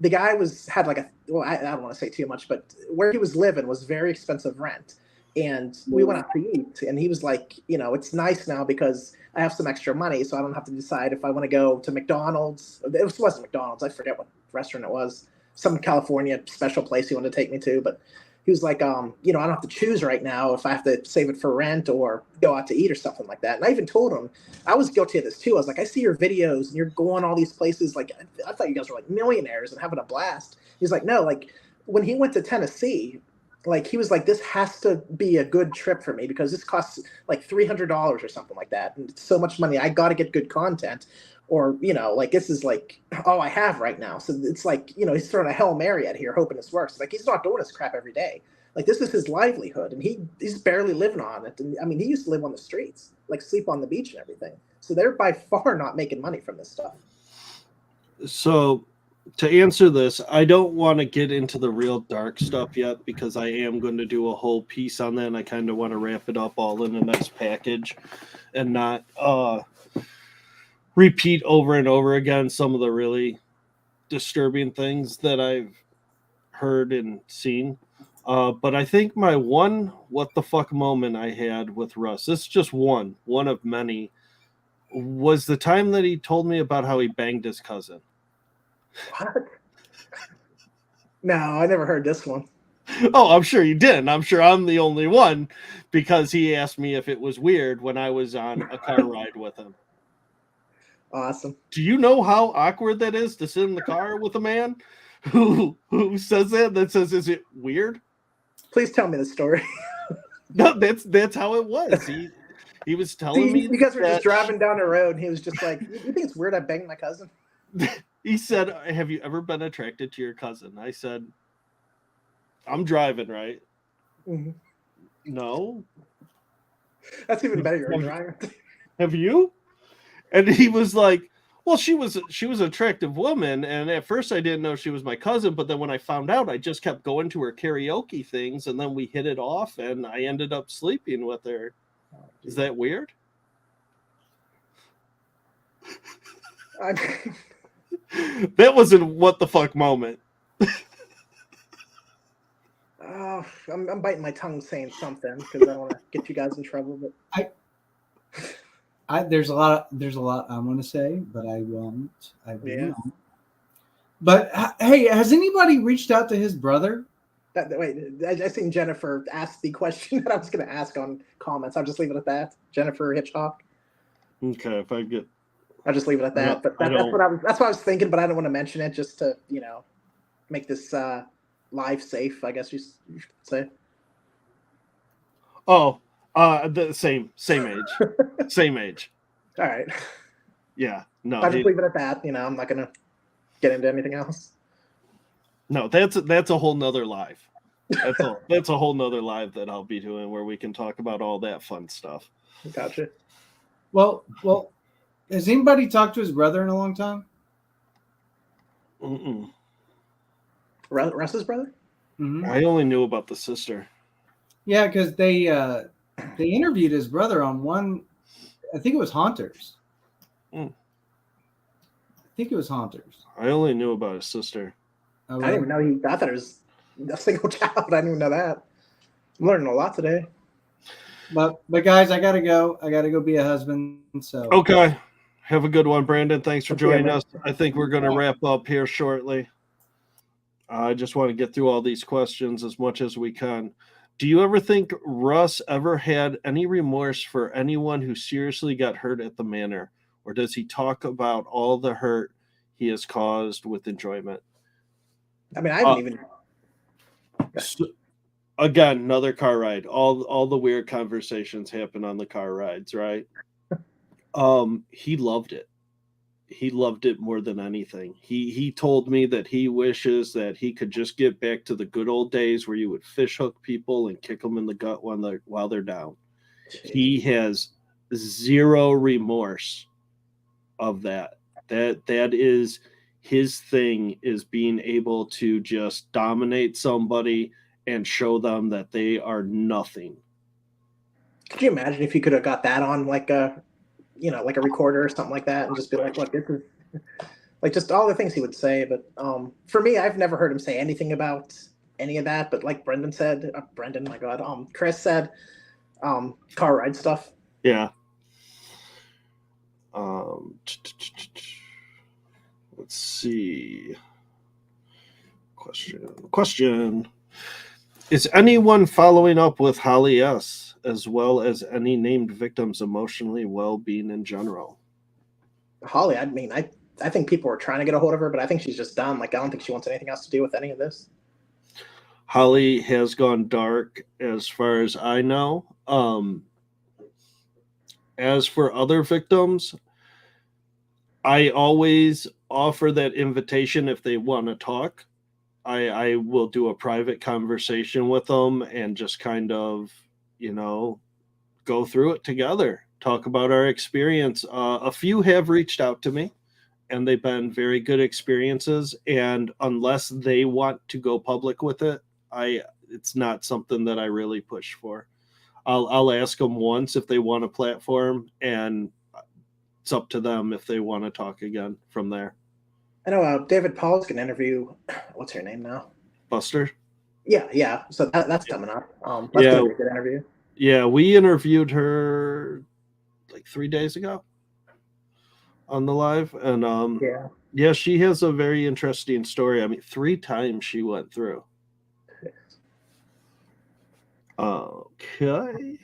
The guy had like I don't want to say too much, but where he was living was very expensive rent. And we went out to eat, and he was like, it's nice now because I have some extra money, so I don't have to decide if I want to go to McDonald's. It wasn't McDonald's. I forget what restaurant it was. Some California special place he wanted to take me to. But he was like, I don't have to choose right now if I have to save it for rent or go out to eat or something like that. And I even told him, I was guilty of this too. I was like, I see your videos and you're going all these places. Like, I thought you guys were like millionaires and having a blast. He's like, no, like when he went to Tennessee, like he was like, this has to be a good trip for me because this costs like $300 or something like that. And it's so much money. I got to get good content or, like this is like all I have right now. So it's like, he's throwing a Hail Mary out here hoping this works. Like he's not doing this crap every day. Like this is his livelihood and he's barely living on it. And I mean, he used to live on the streets, like sleep on the beach and everything. So they're by far not making money from this stuff. So to answer this, I don't want to get into the real dark stuff yet because I am going to do a whole piece on that and I kind of want to wrap it up all in a nice package and not repeat over and over again some of the really disturbing things that I've heard and seen. But I think my one what the fuck moment I had with Russ, this is just one of many, was the time that he told me about how he banged his cousin. What? No, I never heard this one. Oh, I'm sure you didn't. I'm sure I'm the only one because he asked me if it was weird when I was on a car ride with him. Awesome. Do you know how awkward that is to sit in the car with a man who says that says, is it weird? Please tell me the story. No, that's how it was. He was telling me you guys were just driving down the road and he was just like, you think it's weird I banged my cousin? He said, have you ever been attracted to your cousin? I said, I'm driving, right? Mm-hmm. No. That's even better. You're driving. Have you? And he was like, well, she was an attractive woman. And at first I didn't know she was my cousin. But then when I found out, I just kept going to her karaoke things. And then we hit it off and I ended up sleeping with her. Is that weird? That was a what the fuck moment. Oh, I'm biting my tongue saying something because I don't want to get you guys in trouble. But there's a lot I want to say, but I won't. Yeah. But hey, has anybody reached out to his brother? Wait, I seen Jennifer ask the question that I was going to ask on comments. I'll just leave it at that. Jennifer Hitchcock. Okay, if I get. I'll just leave it at that. But that's what I was thinking, but I don't want to mention it just to, make this live safe, I guess you should say. Oh, the same age. Same age. All right. Yeah. No. I'll just leave it at that. I'm not gonna get into anything else. No, that's a whole nother live. That's a whole nother live that I'll be doing where we can talk about all that fun stuff. Gotcha. Well, has anybody talked to his brother in a long time? Mm-mm. Russ's brother? Mm-hmm. I only knew about the sister. Yeah, because they interviewed his brother on one. I think it was Haunters. Mm. I think it was Haunters. I only knew about his sister. Oh, I didn't even know I thought it was a single child. I didn't even know that. I'm learning a lot today. But guys, I gotta go. I gotta go be a husband. So Okay. Have a good one, Brandon. Thanks for Okay, joining man. us. I think we're going to wrap up here shortly. I just want to get through all these questions as much as we can. Do you ever think Russ ever had any remorse for anyone who seriously got hurt at the manor? Or does he talk about all the hurt he has caused with enjoyment? I mean, I haven't even. So, again, another car ride. All the weird conversations happen on the car rides, right? He loved it. He loved it more than anything. He told me that he wishes that he could just get back to the good old days where you would fish hook people and kick them in the gut while they're down. He has zero remorse of that. That is his thing, is being able to just dominate somebody and show them that they are nothing. Could you imagine if you could have got that on like a, like a recorder or something like that, and just be like, "Look, this is like just all the things he would say." But for me, I've never heard him say anything about any of that. But like Brendan said, Brendan, my God, Kris said, car ride stuff. Yeah. Let's see. Question. Is anyone following up with Holly S., as well as any named victims' emotionally well-being in general? Holly, I mean, I think people are trying to get a hold of her, but I think she's just done. Like, I don't think she wants anything else to do with any of this. Holly has gone dark as far as I know. As for other victims, I always offer that invitation if they want to talk. I will do a private conversation with them and just kind of, go through it together, talk about our experience. A few have reached out to me, and they've been very good experiences. And unless they want to go public with it, it's not something that I really push for. I'll ask them once if they want a platform, and it's up to them if they want to talk again from there. I know David Paul's going to interview, what's her name now? Buster? Yeah. So that's coming up. That's Yeah. going to be a good interview. Yeah, we interviewed her like 3 days ago on the live. And yeah, she has a very interesting story. I mean, 3 times she went through. Okay.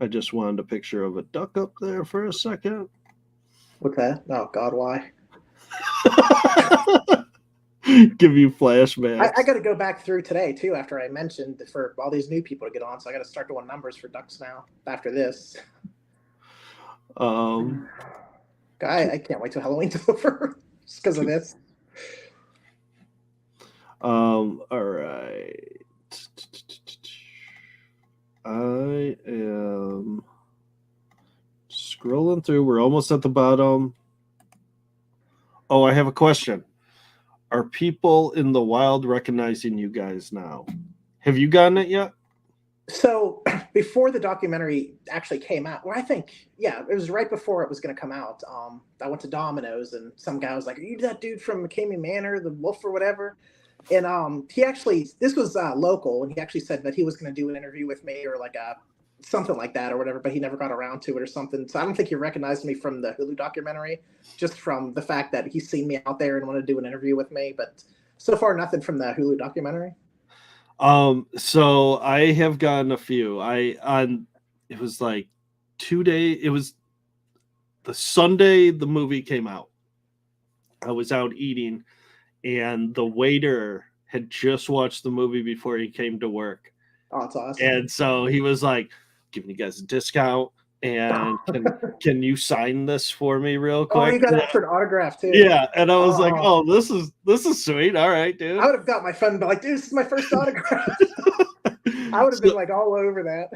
I just wanted a picture of a duck up there for a second. What's that? Oh, God, why? Give you flashbacks. I got to go back through today, too, after I mentioned for all these new people to get on. So I got to start doing numbers for ducks now after this. I can't wait till Halloween's over just because of this. All right. I am scrolling through. We're almost at the bottom. Oh, I have a question. Are people in the wild recognizing you guys now? Have you gotten it yet? So before the documentary actually came out, well, I think, it was right before it was going to come out. I went to Domino's and some guy was like, "Are you that dude from McCamey Manor, the wolf or whatever?" And he actually, this was local, and he actually said that he was going to do an interview with me or like something like that or whatever, but he never got around to it or something. So I don't think he recognized me from the Hulu documentary, just from the fact that he's seen me out there and wanted to do an interview with me. But so far, nothing from the Hulu documentary. So I have gotten a few. It was like 2 days. It was the Sunday the movie came out. I was out eating, and the waiter had just watched the movie before he came to work. Oh, that's awesome. And so he was like, "Giving you guys a discount, and can you sign this for me real quick?" Oh, you got asked for an autograph too. Yeah, and I was like, "Oh, this is sweet. All right, dude." I would have got my friend and be like, "Dude, this is my first autograph." I would have been like all over that.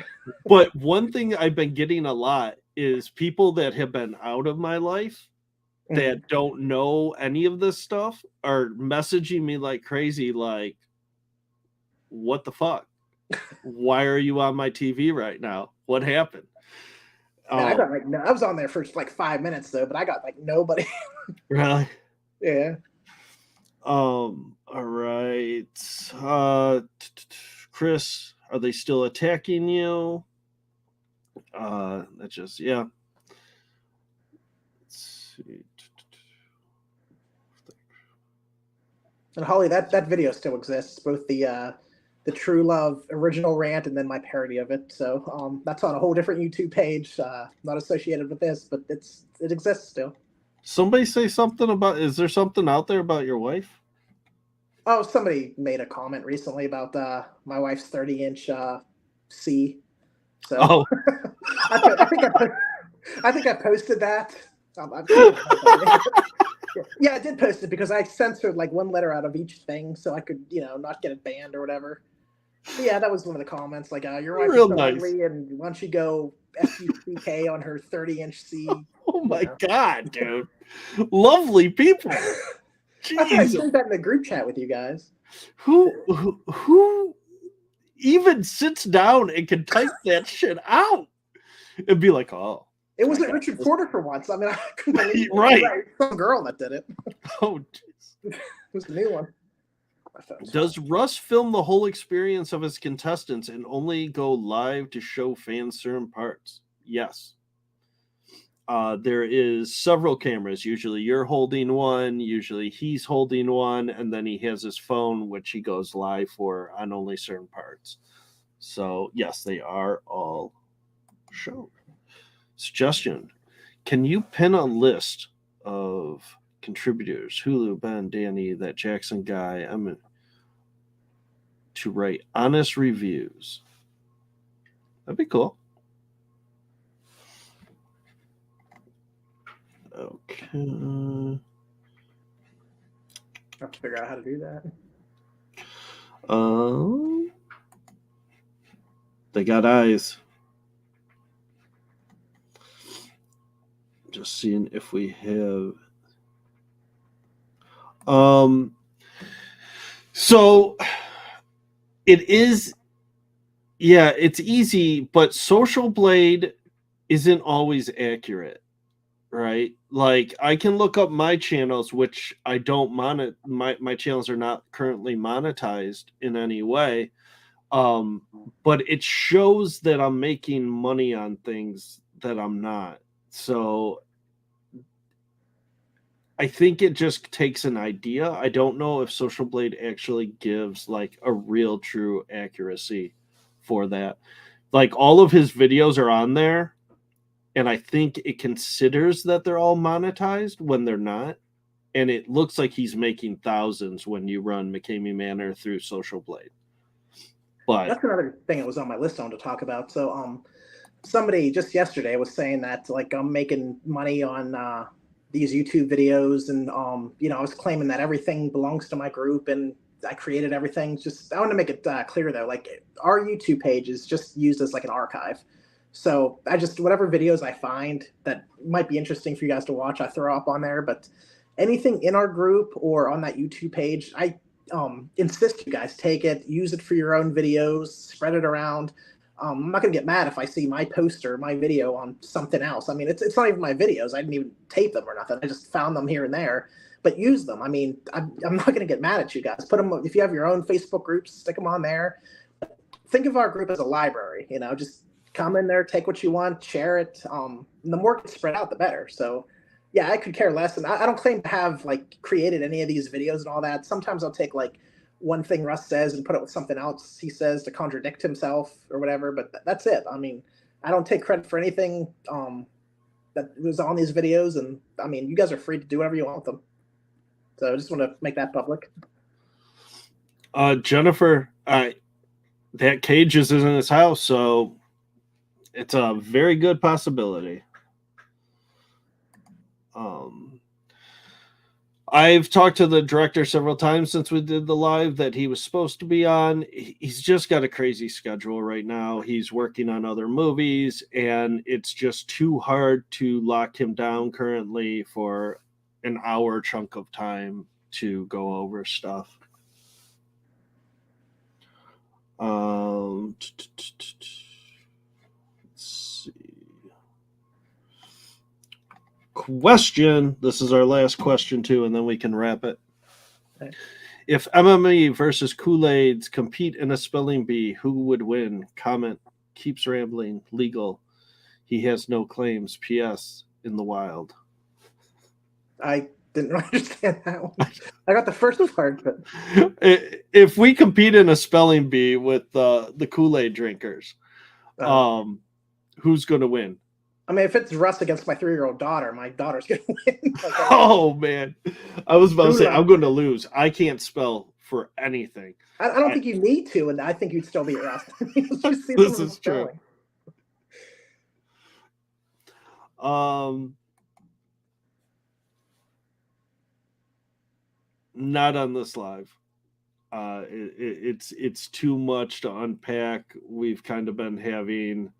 But one thing I've been getting a lot is people that have been out of my life that don't know any of this stuff are messaging me like crazy, like, "What the fuck? Why are you on my TV right now? What happened?" And I got I was on there for like 5 minutes though, but I got like nobody. Really? Yeah. All right. Kris, are they still attacking you? That's just yeah. Let's see. And Holly, that video still exists, both the True Love original rant and then my parody of it. So that's on a whole different YouTube page, not associated with this, but it exists still. Somebody say something about. Is there something out there about your wife? Oh, somebody made a comment recently about my wife's 30-inch C. So Oh, I think I posted that. Yeah, I did post it because I censored like one letter out of each thing so I could, not get it banned or whatever. But yeah, that was one of the comments. Like, your wife real is so nice. ugly, and why don't you go FUCK on her 30-inch C? Oh my God, dude! Lovely people. I thought I Jeez, shared that in the group chat with you guys. who even sits down and can type that shit out and be like, oh, It wasn't Richard Porter for once. I mean, I couldn't believe it. Right. Some girl that did it. oh. It was a new one. Does Russ film the whole experience of his contestants and only go live to show fans certain parts? Yes. There is several cameras. Usually you're holding one, usually he's holding one, and then he has his phone, which he goes live for on only certain parts. So, yes, they are all shown. Suggestion. Can you pin a list of contributors, Hulu, Ben, Danny, that Jackson guy, to write honest reviews? That'd be cool. Okay. I have to figure out how to do that. They got eyes. Just seeing if we have. So it is. Yeah, it's easy, but Social Blade isn't always accurate, right? Like I can look up my channels, which I don't my channels are not currently monetized in any way. But it shows that I'm making money on things that I'm not. So I think it just takes an idea. I don't know if Social Blade actually gives like a real true accuracy for that. Like all of his videos are on there, and I think it considers that they're all monetized when they're not. And it looks like he's making thousands when you run McCamey Manor through Social Blade. But that's another thing that was on my list I wanted to talk about. So somebody just yesterday was saying that like I'm making money on these YouTube videos, and I was claiming that everything belongs to my group and I created everything. Just I want to make it clear though, like our YouTube page is just used as like an archive. So I just whatever videos I find that might be interesting for you guys to watch, I throw up on there. But anything in our group or on that YouTube page, I insist you guys take it, use it for your own videos, spread it around. I'm not gonna get mad if I see my poster, my video on something else. I mean, it's not even my videos. I didn't even tape them or nothing. I just found them here and there. But use them. I mean, I'm not gonna get mad at you guys. Put them if you have your own Facebook groups, stick them on there. Think of our group as a library. Just come in there, take what you want, share it. The more it gets spread out, the better. So, yeah, I could care less, and I don't claim to have like created any of these videos and all that. Sometimes I'll take like one thing Russ says and put it with something else he says to contradict himself or whatever. But that's it. I mean, I don't take credit for anything that was on these videos, and I mean, you guys are free to do whatever you want with them. So I just want to make that public. Jennifer, that cage is in his house, so it's a very good possibility. I've talked to the director several times since we did the live that he was supposed to be on. He's just got a crazy schedule right now. He's working on other movies, and it's just too hard to lock him down currently for an hour chunk of time to go over stuff. Let's see. Question. This is our last question too, and then we can wrap it. If MMA versus Kool-Aids compete in a spelling bee, who would win? Comment. Keeps rambling. Legal. He has no claims. P.S. In the wild. I didn't understand that one. I got the first part, but if we compete in a spelling bee with the Kool-Aid drinkers, who's going to win? I mean, if it's Russ against my 3-year-old daughter, my daughter's going to win. Oh, man. I was about to say, I'm going to lose. I can't spell for anything. I don't think you need to, and I think you'd still beat Russ. This is true. Not on this live. It's too much to unpack. We've kind of been having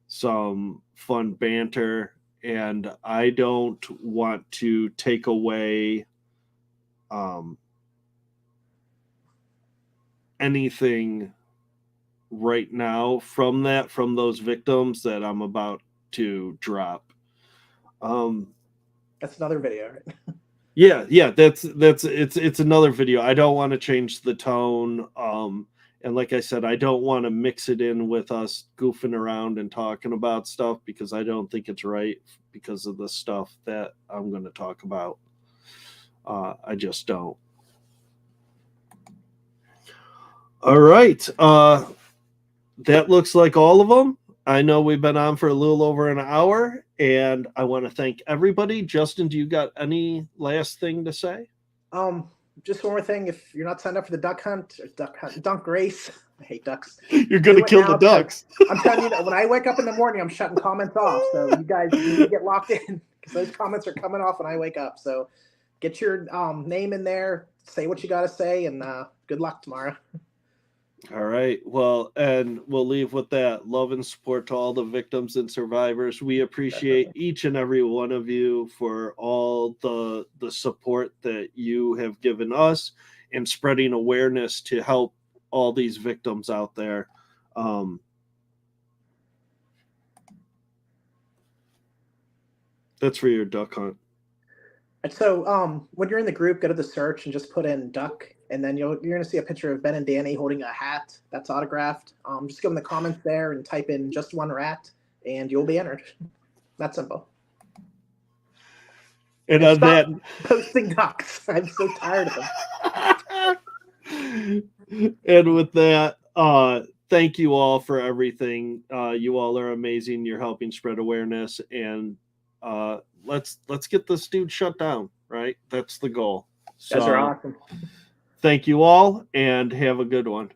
some fun banter, and I don't want to take away anything right now from those victims that I'm about to drop. That's another video, right? Yeah, it's another video. I don't want to change the tone. And like I said, I don't want to mix it in with us goofing around and talking about stuff because I don't think it's right because of the stuff that I'm going to talk about. I just don't. All right. That looks like all of them. I know we've been on for a little over an hour, and I want to thank everybody. Justin, do you got any last thing to say? Just one more thing. If you're not signed up for the dunk race, I hate ducks. You're going to kill the ducks. I'm telling you that when I wake up in the morning, I'm shutting comments off. So you guys need to get locked in because those comments are coming off when I wake up. So get your name in there, say what you got to say, and good luck tomorrow. All right. Well, and we'll leave with that. Love and support to all the victims and survivors. We appreciate each and every one of you for all the support that you have given us and spreading awareness to help all these victims out there. That's for your duck hunt. So when you're in the group, go to the search and just put in duck, and then you're going to see a picture of Ben and Danny holding a hat that's autographed. Just go in the comments there and type in just one rat, and you'll be entered. That's simple. And on that, posting ducks. I'm so tired of them. And with that, thank you all for everything. You all are amazing. You're helping spread awareness, and let's get this dude shut down, right? That's the goal. You guys are awesome. Thank you all, and have a good one.